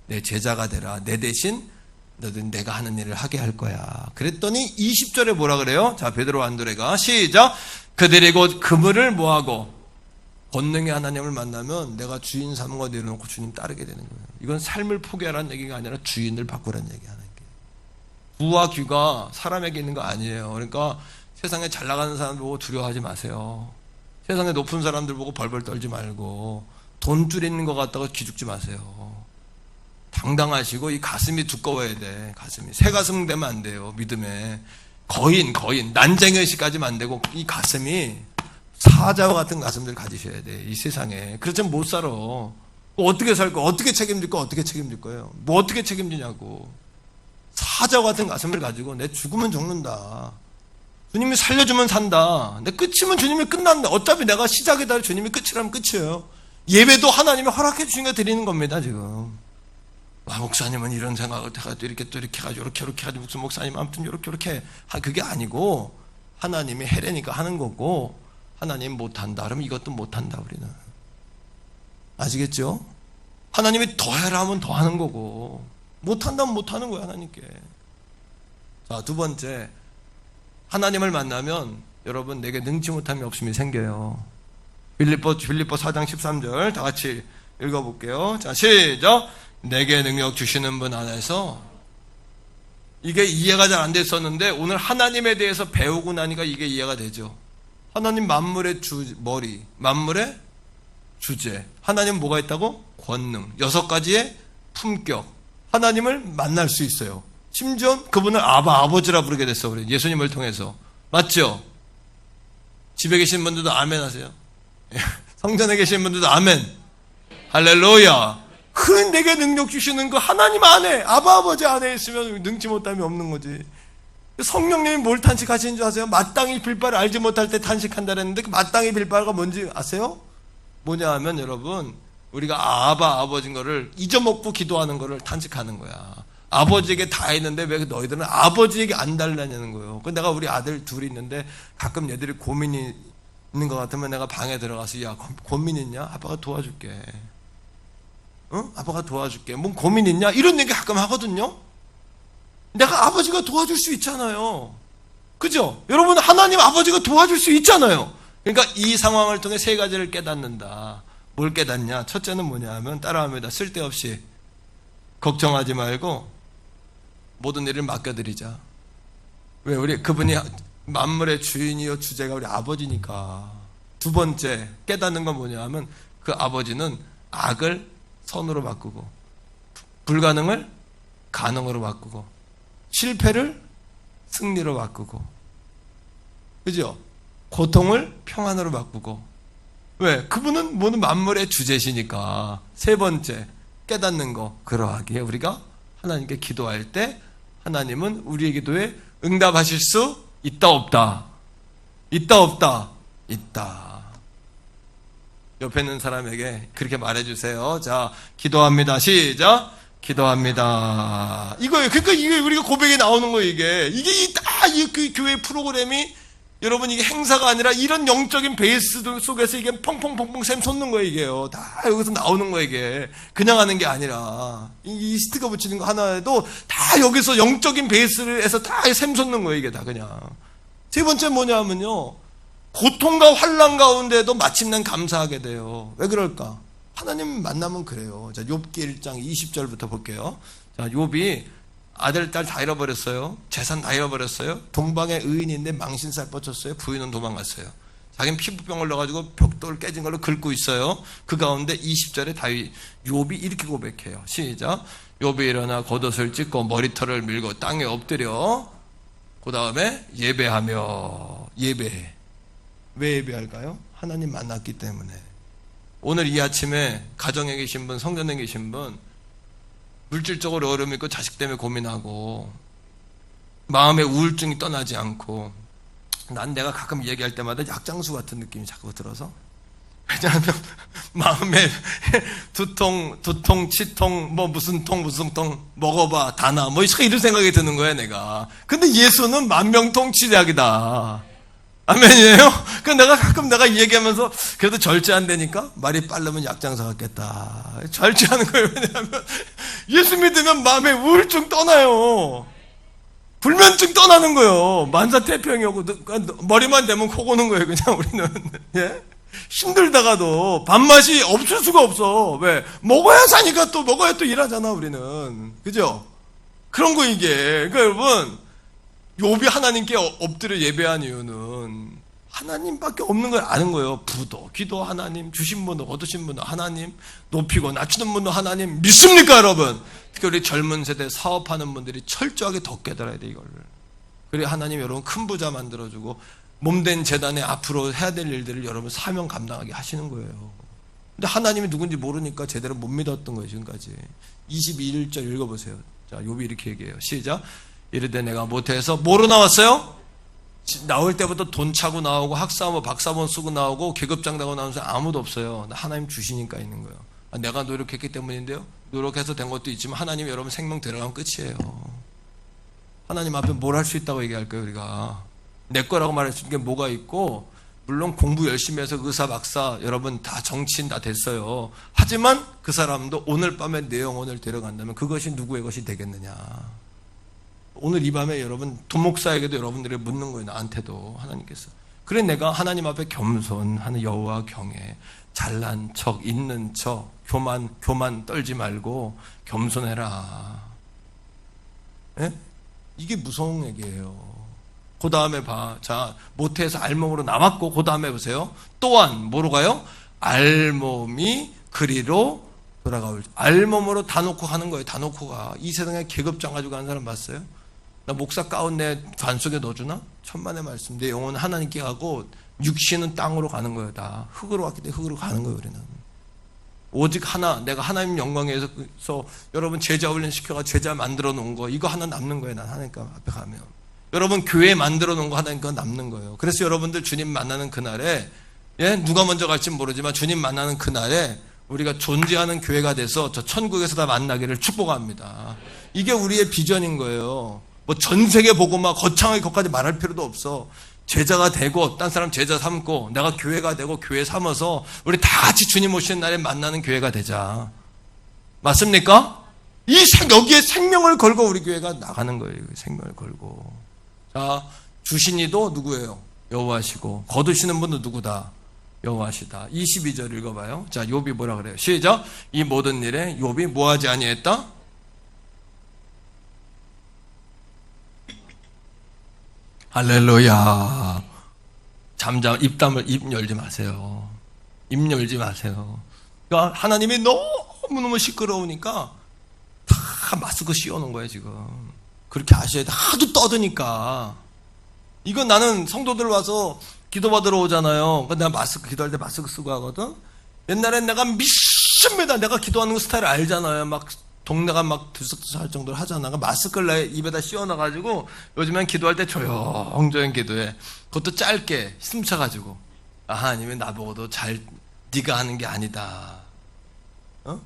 내 제자가 되라. 내 대신 너는 내가 하는 일을 하게 할 거야. 그랬더니 20절에 뭐라 그래요? 자, 베드로와 안드레가 시작. 그들이 곧 그물을 뭐하고 권능의 하나님을 만나면 내가 주인 삼은 거 내려놓고 주님 따르게 되는 거예요. 이건 삶을 포기하라는 얘기가 아니라 주인을 바꾸라는 얘기하는 거예요. 부와 귀가 사람에게 있는 거 아니에요. 그러니까 세상에 잘 나가는 사람들 보고 두려워하지 마세요. 세상에 높은 사람들 보고 벌벌 떨지 말고 돈줄 있는 것 같다고 기죽지 마세요. 당당하시고 이 가슴이 두꺼워야 돼. 가슴이 새 가슴 되면 안 돼요. 믿음에 거인 난쟁이의식까지는 안 되고 이 가슴이 사자와 같은 가슴들 가지셔야 돼. 이 세상에. 그렇지만 못 살아. 어떻게 살 거야? 어떻게 책임질 거야? 어떻게 책임질 거예요? 뭐 어떻게 책임지냐고. 사자와 같은 가슴을 가지고 내 죽으면 죽는다, 주님이 살려주면 산다, 내 끝이면 주님이 끝난다. 어차피 내가 시작이다, 주님이 끝이라면 끝이에요. 예배도 하나님이 허락해 주신 거 드리는 겁니다, 지금. 목사님은 이런 생각을 해가지고 이렇게 해가지고 이렇게 해가지고 무슨 목사님 아무튼 이렇게 그게 아니고 하나님이 해례니까 하는 거고, 하나님 못한다 그러면 이것도 못한다. 우리는 아시겠죠? 하나님이 더 해라 하면 더 하는 거고, 못한다면 못하는 거야, 하나님께. 자, 두 번째, 하나님을 만나면 여러분 내게 능치 못함이 없음이 생겨요. 빌립보 4장 13절 다 같이 읽어볼게요. 자, 시작. 내게 능력 주시는 분 안에서. 이게 이해가 잘 안 됐었는데 오늘 하나님에 대해서 배우고 나니까 이게 이해가 되죠. 하나님 만물의 머리, 만물의 주제. 하나님 뭐가 있다고? 권능. 6가지의 품격. 하나님을 만날 수 있어요. 심지어 그분을 아버지라 부르게 됐어. 우리 예수님을 통해서. 맞죠? 집에 계신 분들도 아멘 하세요. 성전에 계신 분들도 아멘. 할렐루야. 그 내게 능력 주시는 그 하나님 안에, 아버지 안에 있으면 능치 못함이 없는 거지. 성령님이 뭘 탄식하시는 줄 아세요? 마땅히 빌 바를 알지 못할 때 탄식한다 그랬는데 그 마땅히 빌 바가 뭔지 아세요? 뭐냐 하면 여러분, 우리가 아버지인 거를 잊어먹고 기도하는 거를 탄식하는 거야. 아버지에게 다 했는데 왜 너희들은 아버지에게 안 달라냐는 거예요. 내가 우리 아들 둘이 있는데 가끔 얘들이 고민이 있는 것 같으면 내가 방에 들어가서 야, 고민 있냐? 아빠가 도와줄게. 응? 아빠가 도와줄게. 뭔 고민 있냐? 이런 얘기 가끔 하거든요. 내가 아버지가 도와줄 수 있잖아요. 그죠? 여러분, 하나님 아버지가 도와줄 수 있잖아요. 그러니까 이 상황을 통해 세 가지를 깨닫는다. 뭘 깨닫냐? 첫째는 뭐냐 하면 따라합니다. 쓸데없이 걱정하지 말고 모든 일을 맡겨드리자. 왜? 우리 그분이 만물의 주인이요 주제가 우리 아버지니까. 두 번째 깨닫는 건 뭐냐 하면 그 아버지는 악을 선으로 바꾸고 불가능을 가능으로 바꾸고 실패를 승리로 바꾸고, 그죠? 고통을 평안으로 바꾸고. 왜? 그분은 모든 만물의 주제시니까. 세 번째 깨닫는 거, 그러하기에 우리가 하나님께 기도할 때 하나님은 우리의 기도에 응답하실 수 있다 없다? 있다 없다? 있다. 옆에 있는 사람에게 그렇게 말해주세요. 자, 기도합니다. 시작. 기도합니다. 이거예요. 그러니까 이게 우리가 고백에 나오는 거예요. 이게 다 이 교회 프로그램이 여러분 이게 행사가 아니라 이런 영적인 베이스 속에서 이게 펑펑펑펑 샘 솟는 거예요. 이게요. 다 여기서 나오는 거예요. 이게 그냥 하는 게 아니라 이 스티커 붙이는 거 하나에도 다 여기서 영적인 베이스에서 다 샘 솟는 거예요. 이게 다 그냥. 세 번째 뭐냐면요, 고통과 환난 가운데도 마침내 감사하게 돼요. 왜 그럴까? 하나님 만나면 그래요. 자, 욥기 1장 20절부터 볼게요. 자, 욥이 아들, 딸 다 잃어버렸어요. 재산 다 잃어버렸어요. 동방에 의인인데 망신살 뻗쳤어요. 부인은 도망갔어요. 자기는 피부병을 넣어가지고 벽돌 깨진 걸로 긁고 있어요. 그 가운데 20절에 욥이 이렇게 고백해요. 시작. 욥이 일어나 겉옷을 찢고 머리털을 밀고 땅에 엎드려 그 다음에 예배하며. 예배해. 왜 예배할까요? 하나님 만났기 때문에. 오늘 이 아침에 가정에 계신 분, 성전에 계신 분, 물질적으로 어려움이 있고 자식 때문에 고민하고 마음의 우울증이 떠나지 않고, 난 내가 가끔 얘기할 때마다 약장수 같은 느낌이 자꾸 들어서. 왜냐하면 마음에 두통, 치통, 뭐 무슨 통 먹어봐 다나 뭐 이런 생각이 드는 거야 내가. 근데 예수는 만병통치약이다. 아멘이에요? 그 내가 가끔 얘기하면서 그래도 절제 안 되니까 말이 빠르면 약장사 같겠다. 절제하는 거예요. 왜냐하면 예수 믿으면 마음의 우울증 떠나요. 불면증 떠나는 거예요. 만사태평이 오고 머리만 대면 코 고는 거예요. 그냥 우리는. 예? 힘들다가도 밥맛이 없을 수가 없어. 왜? 먹어야 사니까 또 먹어야 또 일하잖아 우리는. 그죠? 그런 거 이게. 그러니까 여러분, 욥이 하나님께 엎드려 예배한 이유는 하나님밖에 없는 걸 아는 거예요. 부도, 기도 하나님, 주신 분도, 얻으신 분도 하나님, 높이고 낮추는 분도 하나님. 믿습니까 여러분? 특히 우리 젊은 세대 사업하는 분들이 철저하게 더 깨달아야 돼 이걸. 그래 하나님 여러분 큰 부자 만들어주고 몸된 재단에 앞으로 해야 될 일들을 여러분 사명 감당하게 하시는 거예요. 근데 하나님이 누군지 모르니까 제대로 못 믿었던 거예요 지금까지. 21절 읽어보세요. 자, 욥이 이렇게 얘기해요. 시작. 이르되 내가 못해서 뭐로 나왔어요? 나올 때부터 돈 차고 나오고 학사모 박사본 쓰고 나오고 계급장다고 나오는 사람 아무도 없어요. 하나님 주시니까 있는 거예요. 내가 노력했기 때문인데요. 노력해서 된 것도 있지만 하나님 여러분 생명 데려가면 끝이에요. 하나님 앞에 뭘 할 수 있다고 얘기할까요 우리가? 내 거라고 말할 수 있는 게 뭐가 있고, 물론 공부 열심히 해서 의사 박사 여러분 다 정치인 다 됐어요. 하지만 그 사람도 오늘 밤에 내 영혼을 데려간다면 그것이 누구의 것이 되겠느냐. 오늘 이 밤에 여러분 도목사에게도 여러분들이 묻는 거예요. 나한테도 하나님께서. 그래 내가 하나님 앞에 겸손하는 여호와 경외, 잘난 척, 있는 척, 교만 떨지 말고 겸손해라. 예? 이게 무서운 얘기예요. 그 다음에 봐. 자, 모태에서 알몸으로 나왔고 그 다음에 보세요. 또한 뭐로 가요? 알몸이 그리로 돌아가올 알몸으로 다 놓고 가는 거예요. 다 놓고 가. 이 세상에 계급장 가지고 가는 사람 봤어요? 나 목사 가운 내 관 속에 넣어주나? 천만의 말씀. 내 영혼은 하나님께 가고 육신은 땅으로 가는 거예요. 다 흙으로 왔기 때문에 흙으로 가는 거예요. 우리는 오직 하나, 내가 하나님 영광에서 여러분 제자 훈련 시켜가 제자 만들어 놓은 거 이거 하나 남는 거예요. 난 하나님 앞에 가면 여러분 교회 만들어 놓은 거 하나님 거 남는 거예요. 그래서 여러분들 주님 만나는 그날에 누가 먼저 갈지 모르지만 주님 만나는 그날에 우리가 존재하는 교회가 돼서 저 천국에서 다 만나기를 축복합니다. 이게 우리의 비전인 거예요. 뭐 전 세계 보고 막 거창하게 거기까지 말할 필요도 없어. 제자가 되고 딴 사람 제자 삼고 내가 교회가 되고 교회 삼아서 우리 다 같이 주님 오시는 날에 만나는 교회가 되자. 맞습니까? 여기에 생명을 걸고 우리 교회가 나가는 거예요. 생명을 걸고. 자, 주신이도 누구예요? 여호와시고 거두시는 분도 누구다? 여호와시다. 22절 읽어봐요. 자, 욥이 뭐라 그래요? 시작. 이 모든 일에 욥이 뭐하지 아니했다? 할렐루야. 입 열지 마세요. 입 열지 마세요. 그러니까 하나님이 너무너무 시끄러우니까 다 마스크 씌워놓은 거예요, 지금. 그렇게 아셔야 돼. 하도 떠드니까. 이건 나는 성도들 와서 기도받으러 오잖아요. 내가 기도할 때 마스크 쓰고 하거든? 옛날엔 내가 미십니다. 내가 기도하는 스타일 알잖아요. 막 동네가 막 들썩들썩 할 정도로 하잖아. 마스크를 내 입에다 씌워놔가지고 요즘엔 기도할 때 조용조용 기도해. 그것도 짧게 숨차가지고 하나님이 나보고도 네가 하는 게 아니다.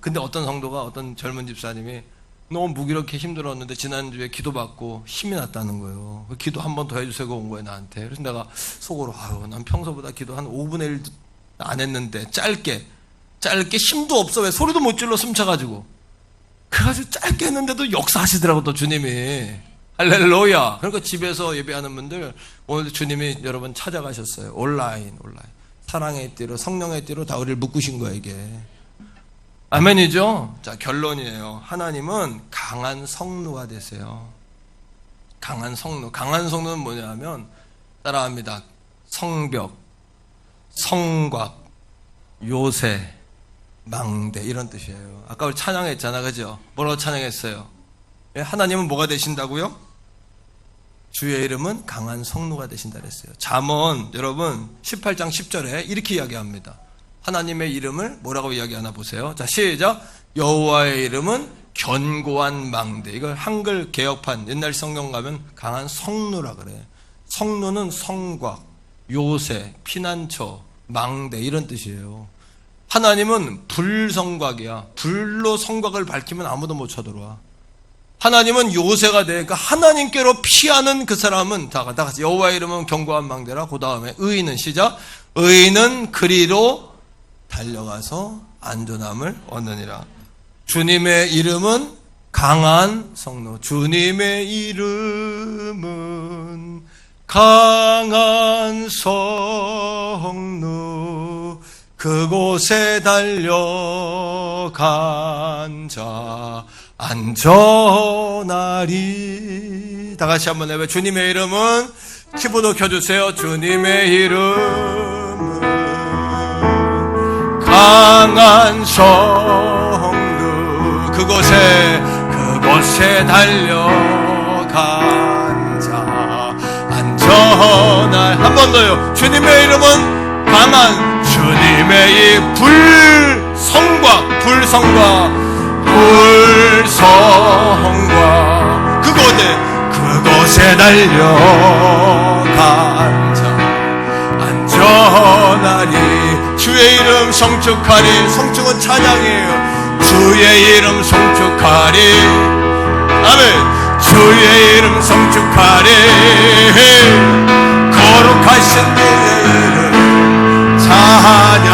근데 어떤 성도가 어떤 젊은 집사님이 너무 무기력해 힘들었는데 지난주에 기도받고 힘이 났다는 거예요. 기도 한 번 더 해주세요 온 거예요 나한테. 그래서 내가 속으로 난 평소보다 기도 한 5분의 1 안 했는데 짧게 힘도 없어. 왜 소리도 못 질러 숨차가지고. 그래가지고 짧게 했는데도 역사하시더라고 또 주님이. 할렐루야. 그러니까 집에서 예배하는 분들 오늘 주님이 여러분 찾아가셨어요. 온라인 사랑의 띠로 성령의 띠로 다 우리를 묶으신 거야 이게. 아멘이죠? 자, 결론이에요. 하나님은 강한 성루가 되세요. 강한 성루. 강한 성루는 뭐냐면 따라합니다. 성벽, 성곽, 요새, 망대 이런 뜻이에요. 아까 우리 찬양했잖아, 그죠? 뭐라고 찬양했어요? 하나님은 뭐가 되신다고요? 주의 이름은 강한 성루가 되신다 그랬어요. 잠언 여러분 18장 10절에 이렇게 이야기합니다. 하나님의 이름을 뭐라고 이야기하나 보세요. 자, 시작. 여호와의 이름은 견고한 망대. 이걸 한글 개혁판 옛날 성경 가면 강한 성루라 그래. 성루는 성곽, 요새, 피난처, 망대 이런 뜻이에요. 하나님은 불성곽이야. 불로 성곽을 밝히면 아무도 못 쳐들어와. 하나님은 요새가 되니까 하나님께로 피하는 그 사람은 다 같이 여호와의 이름은 견고한 망대라. 그 다음에 의인은 시작. 의인은 그리로 달려가서 안전함을 얻느니라. 주님의 이름은 강한 성루. 주님의 이름은 강한 성루. 그곳에 달려간 자 안전하리. 다 같이 한번 해봐요. 주님의 이름은 키보드 켜주세요. 주님의 이름은 강한 성루. 그곳에 달려간 자 안전하리. 한 번 더요. 주님의 이름은 강한 주님의 이 불성곽 그곳에 달려간 자 안전하리. 주의 이름 성축하리. 성축은 찬양이에요. 주의 이름 성축하리. 아멘. 주의 이름 성축하리. 거룩하신 주의 이름 찬양.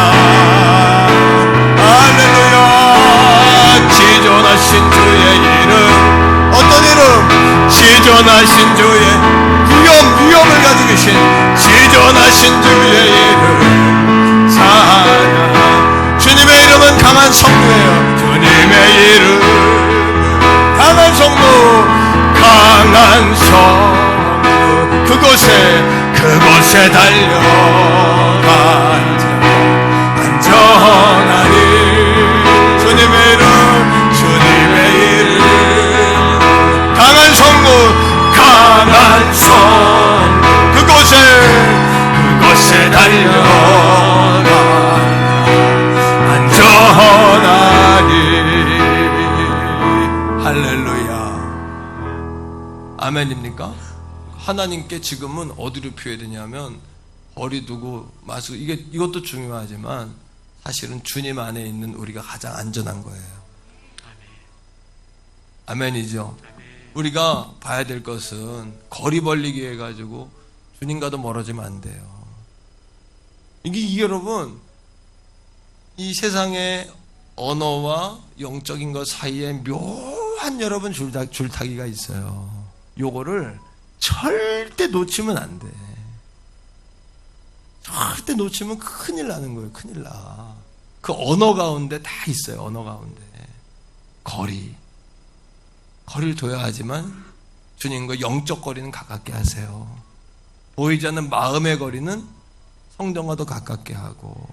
할렐루야. 지존하신 주의 이름. 어떤 이름? 지존하신 주의 위엄을 가지고 계신 지존하신 주의 이름 찬양. 주님의 이름은 강한 성루예요. 주님의 이름 강한 성루. 강한 성루. 그곳에 달려간 자 안전하리. 주님의 이름 아멘입니까? 하나님께 지금은 어디로 표해야 되냐면 거리 두고 마시고 이것도 중요하지만 사실은 주님 안에 있는 우리가 가장 안전한 거예요. 아멘이죠. 우리가 봐야 될 것은 거리 벌리기 해가지고 주님과도 멀어지면 안 돼요. 이게 여러분, 이 세상의 언어와 영적인 것 사이에 묘한 여러분 줄타기가 있어요. 요거를 절대 놓치면 안 돼. 절대 놓치면 큰일 나는 거예요. 큰일 나. 그 언어 가운데 다 있어요. 언어 가운데. 거리를 둬야 하지만 주님과 영적 거리는 가깝게 하세요. 보이지 않는 마음의 거리는 성령과도 가깝게 하고.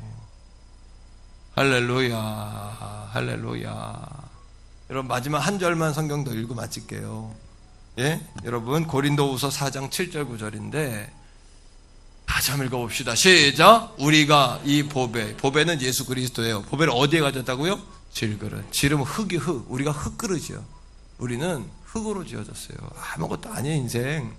할렐루야, 할렐루야. 여러분 마지막 한 절만 성경 더 읽고 마칠게요. 예? 여러분 고린도후서 4장 7절 9절인데 다시 한번 읽어봅시다. 시작. 우리가 이 보배는 예수 그리스도예요. 보배를 어디에 가졌다고요? 질그릇. 질은 흙이 흙. 우리가 흙그릇이요. 우리는 흙으로 지어졌어요. 아무것도 아니에요. 인생.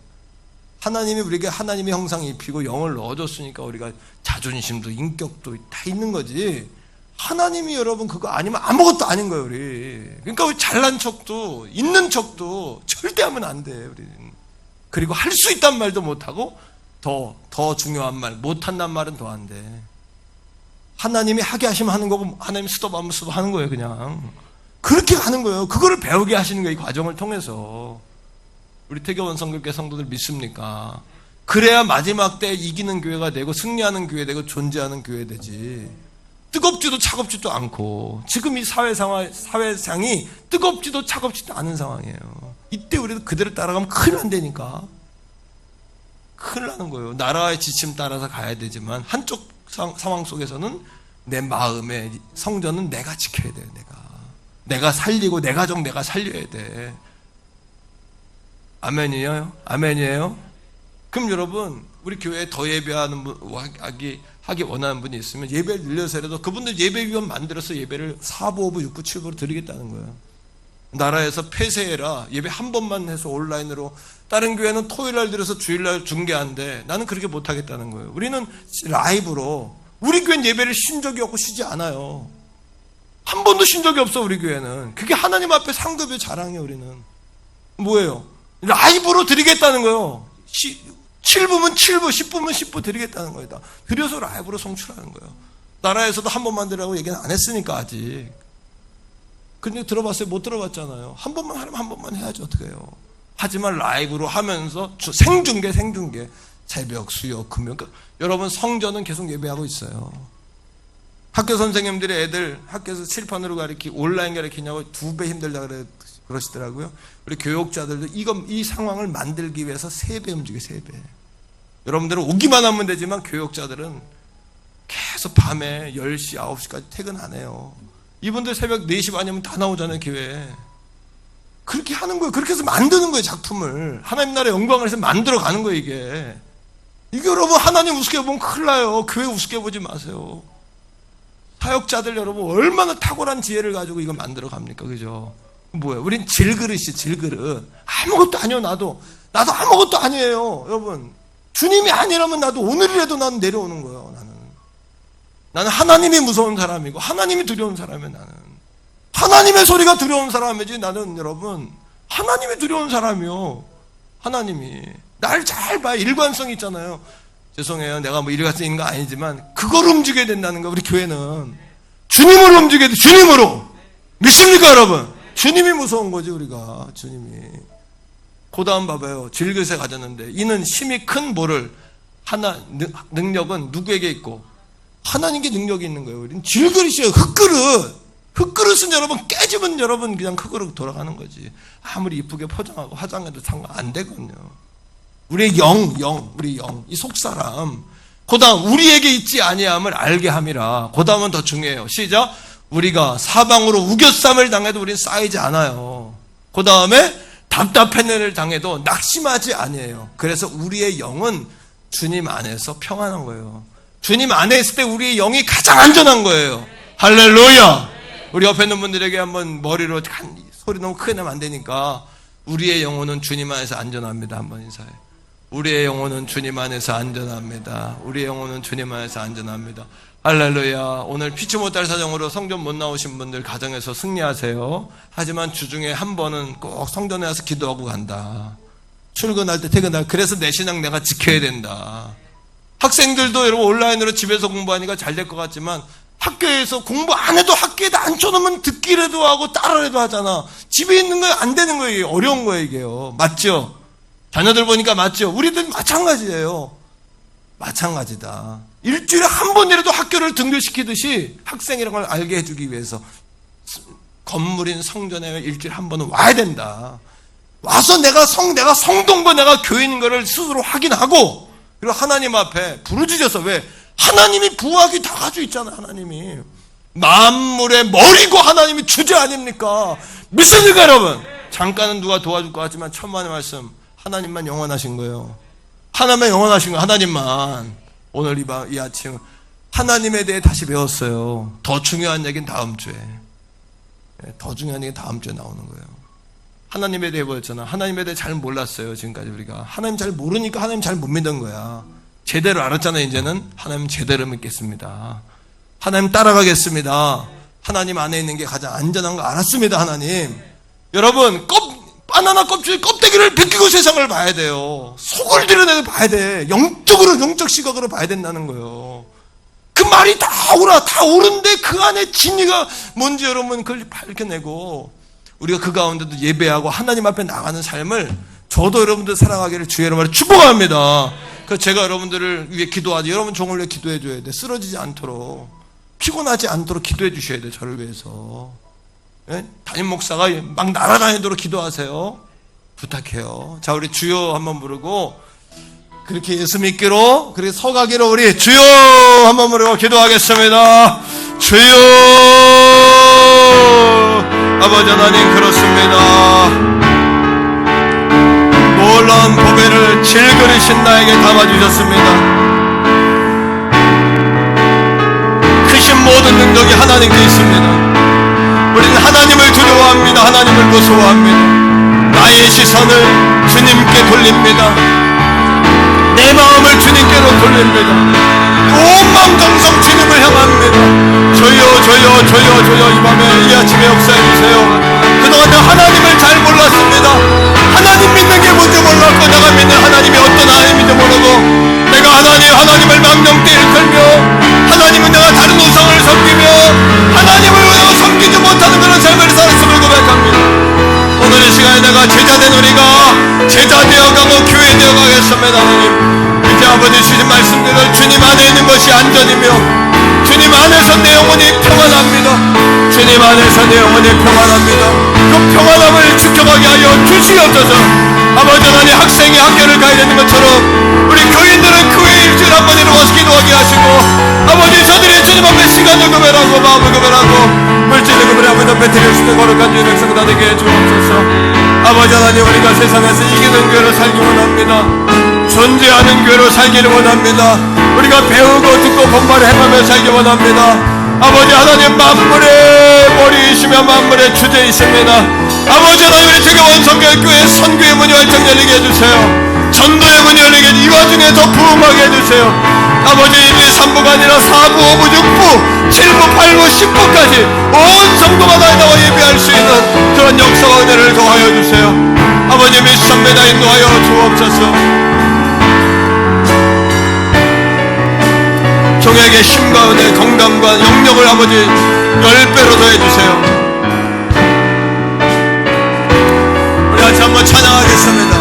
하나님이 우리에게 하나님의 형상 입히고 영을 넣어줬으니까 우리가 자존심도 인격도 다 있는 거지. 하나님이 여러분 그거 아니면 아무것도 아닌 거예요. 우리. 그러니까 우리 잘난 척도 있는 척도 절대 하면 안 돼. 우리는. 그리고 할 수 있단 말도 못하고 더 중요한 말 못한단 말은 더 안 돼. 하나님이 하게 하시면 하는 거고 하나님이 스톱하면 스톱하는 거예요. 그냥 그렇게 가는 거예요. 그거를 배우게 하시는 거예요. 이 과정을 통해서. 우리 태교원 성교회 성도들 믿습니까? 그래야 마지막 때 이기는 교회가 되고 승리하는 교회 되고 존재하는 교회 되지. 뜨겁지도 차갑지도 않고 지금 이 사회상이 뜨겁지도 차갑지도 않은 상황이에요. 이때 우리도 그대로 따라가면 큰일 난다니까. 큰일 나는 거예요. 나라의 지침 따라서 가야 되지만 한쪽 상황 속에서는 내 마음의 성전은 내가 지켜야 돼요. 내가 살리고 내 가족 내가 살려야 돼. 아멘이에요? 아멘이에요? 그럼 여러분 우리 교회에 더 예배하는 분 하기 원하는 분이 있으면 예배를 늘려서라도 그분들 예배위원 만들어서 예배를 4부, 5부, 6부, 7부로 드리겠다는 거예요. 나라에서 폐쇄해라. 예배 한 번만 해서 온라인으로. 다른 교회는 토요일날 들어서 주일날 중계한대. 나는 그렇게 못하겠다는 거예요. 우리는 라이브로. 우리 교회는 예배를 쉰 적이 없고 쉬지 않아요. 한 번도 쉰 적이 없어. 우리 교회는. 그게 하나님 앞에 상급의 자랑이에요. 우리는 뭐예요? 라이브로 드리겠다는 거예요. 7부면 7부, 10부면 10부 드리겠다는 거예요. 드려서 라이브로 송출하는 거예요. 나라에서도 한 번만 드리라고 얘기는 안 했으니까 아직. 근데 들어봤어요? 못 들어봤잖아요. 한 번만 하려면 한 번만 해야지 어떻게 해요. 하지만 라이브로 하면서 생중계 새벽, 수요, 금요. 그러니까 여러분 성전은 계속 예배하고 있어요. 학교 선생님들이 애들 학교에서 칠판으로 온라인 가르치냐고 2배 힘들다 그러시더라고요. 우리 교육자들도 이 상황을 만들기 위해서 3배 움직여요. 3배. 여러분들은 오기만 하면 되지만 교육자들은 계속 밤에 10시, 9시까지 퇴근 안 해요. 이분들 새벽 4시 반이면 다 나오잖아요. 교회에. 그렇게 하는 거예요. 그렇게 해서 만드는 거예요. 작품을. 하나님 나라의 영광을 해서 만들어 가는 거예요. 이게 여러분 하나님 우습게 보면 큰일 나요. 교회 우습게 보지 마세요. 사역자들 여러분 얼마나 탁월한 지혜를 가지고 이거 만들어 갑니까? 그죠? 뭐예요? 우린 질그릇이 질그릇. 아무것도 아니요. 나도 아무것도 아니에요. 여러분 주님이 아니라면 나도 오늘이라도 나는 내려오는 거예요. 나는 하나님이 무서운 사람이고 하나님이 두려운 사람이에요. 나는 하나님의 소리가 두려운 사람이지. 나는 여러분 하나님이 두려운 사람이요. 하나님이 날 잘 봐. 일관성 있잖아요. 죄송해요. 내가 뭐 일관성 있는 거 아니지만 그걸 움직여야 된다는 거. 우리 교회는 주님으로 움직여야 돼. 주님으로. 믿습니까 여러분? 주님이 무서운 거지. 우리가 주님이. 그 다음 봐봐요. 질그릇에 가졌는데 이는 힘이 큰 뭐를 능력은 누구에게 있고 하나님께 능력이 있는 거예요. 우리는 질그릇이에요. 흙그릇은 여러분 깨지면 여러분 그냥 흙으로 돌아가는 거지. 아무리 이쁘게 포장하고 화장해도 상관 안 되거든요. 우리의 우리 영, 이 속사람. 그 다음 우리에게 있지 아니함을 알게 함이라. 그 다음은 더 중요해요. 시작. 우리가 사방으로 우겨쌈을 당해도 우리는 쌓이지 않아요. 그 다음에 답답한 일을 당해도 낙심하지 아니에요. 그래서 우리의 영은 주님 안에서 평안한 거예요. 주님 안에 있을 때 우리의 영이 가장 안전한 거예요. 할렐루야. 우리 옆에 있는 분들에게 한번 머리로 소리 너무 크게 내면 안 되니까 우리의 영혼은 주님 안에서 안전합니다. 한번 인사해. 우리의 영혼은 주님 안에서 안전합니다. 우리의 영혼은 주님 안에서 안전합니다. 할렐루야. 오늘 피치 못할 사정으로 성전 못 나오신 분들 가정에서 승리하세요. 하지만 주중에 한 번은 꼭 성전에 와서 기도하고 간다. 출근할 때 퇴근할 때. 그래서 내 신앙 내가 지켜야 된다. 학생들도 여러분 온라인으로 집에서 공부하니까 잘 될 것 같지만 학교에서 공부 안 해도 학교에다 앉혀놓으면 듣기라도 하고 따라라도 하잖아. 집에 있는 거 안 되는 거예요. 어려운 거예요 이게요. 맞죠? 자녀들 보니까 맞죠? 우리들 마찬가지예요. 마찬가지다. 일주일에 한 번이라도 학교를 등교시키듯이 학생이라는 걸 알게 해주기 위해서 건물인 성전에 일주일에 한 번은 와야 된다. 와서 내가 성동과 내가 교인인 거를 스스로 확인하고, 그리고 하나님 앞에 부르짖어서, 왜? 하나님이 부하기 다 가지고 있잖아요. 하나님이 만물의 머리고 하나님이 주제 아닙니까? 믿습니까 여러분? 잠깐은 누가 도와줄 것 같지만 천만의 말씀, 하나님만 영원하신 거예요. 하나님만 영원하신 거예요. 하나님만. 오늘 이 아침 하나님에 대해 다시 배웠어요. 더 중요한 얘기는 다음 주에. 더 중요한 얘기는 다음 주에 나오는 거예요. 하나님에 대해 배웠잖아. 하나님에 대해 잘 몰랐어요. 지금까지 우리가 하나님 잘 모르니까 하나님 잘 못 믿은 거야. 제대로 알았잖아요. 이제는 하나님 제대로 믿겠습니다. 하나님 따라가겠습니다. 하나님 안에 있는 게 가장 안전한 거 알았습니다. 하나님. 여러분 바나나 껍데기를 벗기고 세상을 봐야 돼요. 속을 드러내고 봐야 돼. 영적 시각으로 봐야 된다는 거예요. 그 말이 다 옳은데 그 안에 진리가 뭔지 여러분 그걸 밝혀내고, 우리가 그 가운데도 예배하고 하나님 앞에 나가는 삶을 저도 여러분들 살아가기를 주의 이름으로 축복합니다. 그래서 제가 여러분들을 위해 기도하지, 여러분 종을 위해 기도해 줘야 돼. 쓰러지지 않도록, 피곤하지 않도록 기도해 주셔야 돼. 저를 위해서. 예? 담임 목사가 막 날아다니도록 기도하세요. 부탁해요. 자, 우리 주여 한번 부르고 그렇게 예수 믿기로, 그렇게 서가기로 우리 주여 한번 부르고 기도하겠습니다. 주여. 아버지 하나님, 그렇습니다. 놀라운 보배를 질그리신 나에게 담아주셨습니다. 크신 모든 능력이 하나님께 있습니다. 우리는 하나님을 두려워합니다. 하나님을 무서워합니다. 나의 시선을 주님께 돌립니다. 내 마음을 주님께로 돌립니다. 온 마음 정성 주님을 향합니다. 저요 이 밤에 이 아침에 역사해주세요. 그동안 내가 하나님을 잘 몰랐습니다. 하나님 믿는 게 뭔지 몰랐고, 내가 믿는 하나님이 어떤 하나님인지 모르고, 내가 하나님을 망령때 일컬며, 하나님은 내가 다른 우상을 섬기며 하나님을 내가 섬기지 못하는 그런 삶을 살았음을 고백합니다. 오늘 이 시간에 내가 제자된 우리가 제자 되어가고 교회 되어가겠습니다. 하나님, 이제 아버지 주신 말씀대로 주님 안에 있는 것이 안전이며 주님 안에서 내 영혼이 평안합니다. 주님 안에서 내 영혼이 평안합니다. 그 평안함을 지켜가게 하여 주시옵소서. 아버지 하나님, 학생이 학교를 가야 되는 것처럼 우리 교인들은 교회 일주일에 한 번이나 와서 기도하게 하시고, 아버지 저들이 주님 앞에 시간을 구별하고 마음을 구별하고 물질을 구별하고 배틀을 쓰는 거룩한 주의 백성 다 되게 해주옵소서. 아버지 하나님, 우리가 세상에서 이기는 교회로 살기 원합니다. 존재하는 교회로 살기를 원합니다. 우리가 배우고 듣고 공부를 해가며 살기 원합니다. 아버지 하나님, 만물의 머리이시며 만물의 주제이십니다. 아버지 하나님, 우리 세계 원성교회교회 선교의 문이 활짝 열리게 해주세요. 전도의 문이 열리게 해주세요. 이 와중에 더 부흥하게 해주세요. 아버지, 1, 2, 3부가 아니라 4부, 5부, 6부, 7부, 8부, 10부까지 온 성도가 다 나와 예배할 수 있는 그런 역사와 은혜를 더하여 주세요. 아버지, 미션매다 인도하여 주옵소서. 종에게 힘과 은혜, 건강과 영력을 아버지 10배로 더해주세요. 우리 같이 한번 찬양하겠습니다.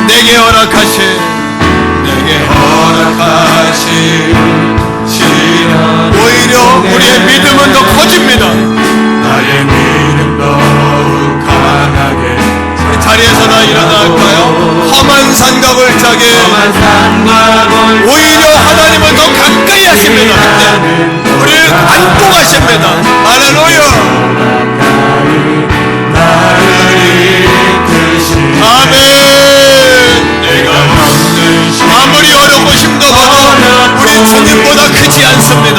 내게 허락하신 시간, 오히려 우리의 믿음은 더 커집니다. 나의 믿음 더욱 강하게. 우리 자리에서나 일어날까요? 험한 산각을 짜게 오히려 하나님은 더 가까이 하십니다. 우리를 안고 가십니다. 할렐루야. 아멘. 아무리 어렵고 힘들어도 우리 주님보다 크지 않습니다.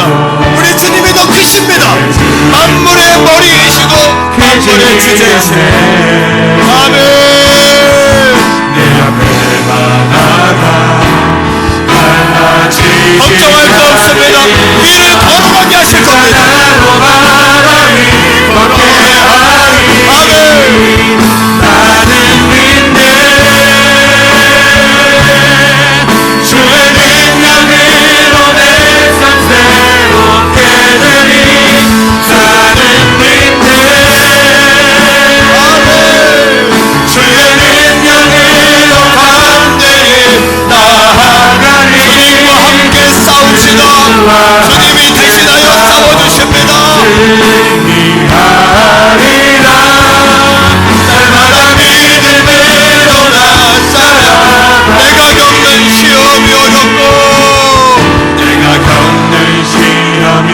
우리 주님이 더 크십니다. 만물의 머리이시고 만물의 주제이십니다. 아멘. 걱정할 거 없습니다. 위를 걸어가게 하실 겁니다. 아멘. 나는 믿네. 주의 능력으로 내 삶 새롭게 되리. 나는 믿네. 주의 능력으로 담대히 나아가리. 주님과 함께 싸웁시다. 주님이 대신하여 싸워주십니다. 승리하리라. 날마다 믿음으로 나 살아. 내가 겪는 시험이 어렵고 내가 겪는 시험이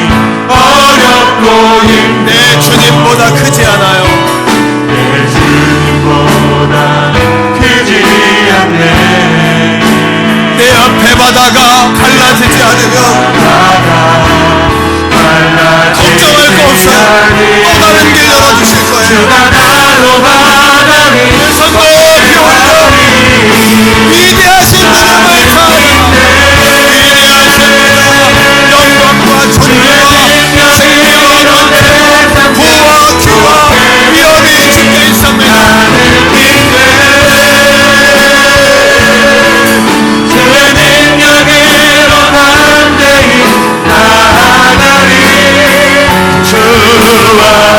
어렵고 힘내. 내 주님보다 크지 않아요. 내 주님보다 크지 않네. 내 앞에 바다가 갈라지지 않으면 걱정할 거 없어요. 또 다른 길 열어주실 거예요. 주가 나로 바다를 손도 피올려 위대하신 주님을 찬양합니다. 위대하십니다. 영광과 존귀와 생명과 부와 기와 위엄이 주께 있습니다. 주의 능력으로 담대히 나아가리. 주와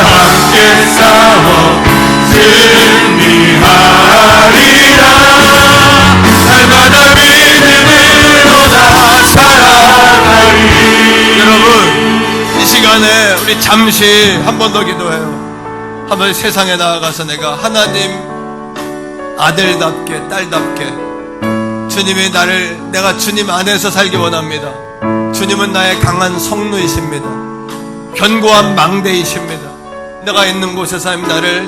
함께 싸워 승리하리라. 날마다 믿음으로 나 살아가리. 여러분, 이 시간에 우리 잠시 한 번 더 기도해요. 한번 세상에 나아가서 내가 하나님 아들답게 딸답게 주님이 내가 주님 안에서 살기 원합니다. 주님은 나의 강한 성루이십니다. 견고한 망대이십니다. 내가 있는 곳에서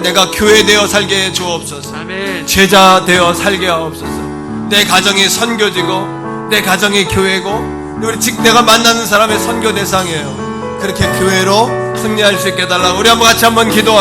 내가 교회 되어 살게 해 주옵소서. 제자 되어 살게 하옵소서. 내 가정이 선교지고 내 가정이 교회고 우리 내가 만나는 사람의 선교 대상이에요. 그렇게 교회로 승리할 수 있게 해달라고 우리 같이 한번 기도합니다.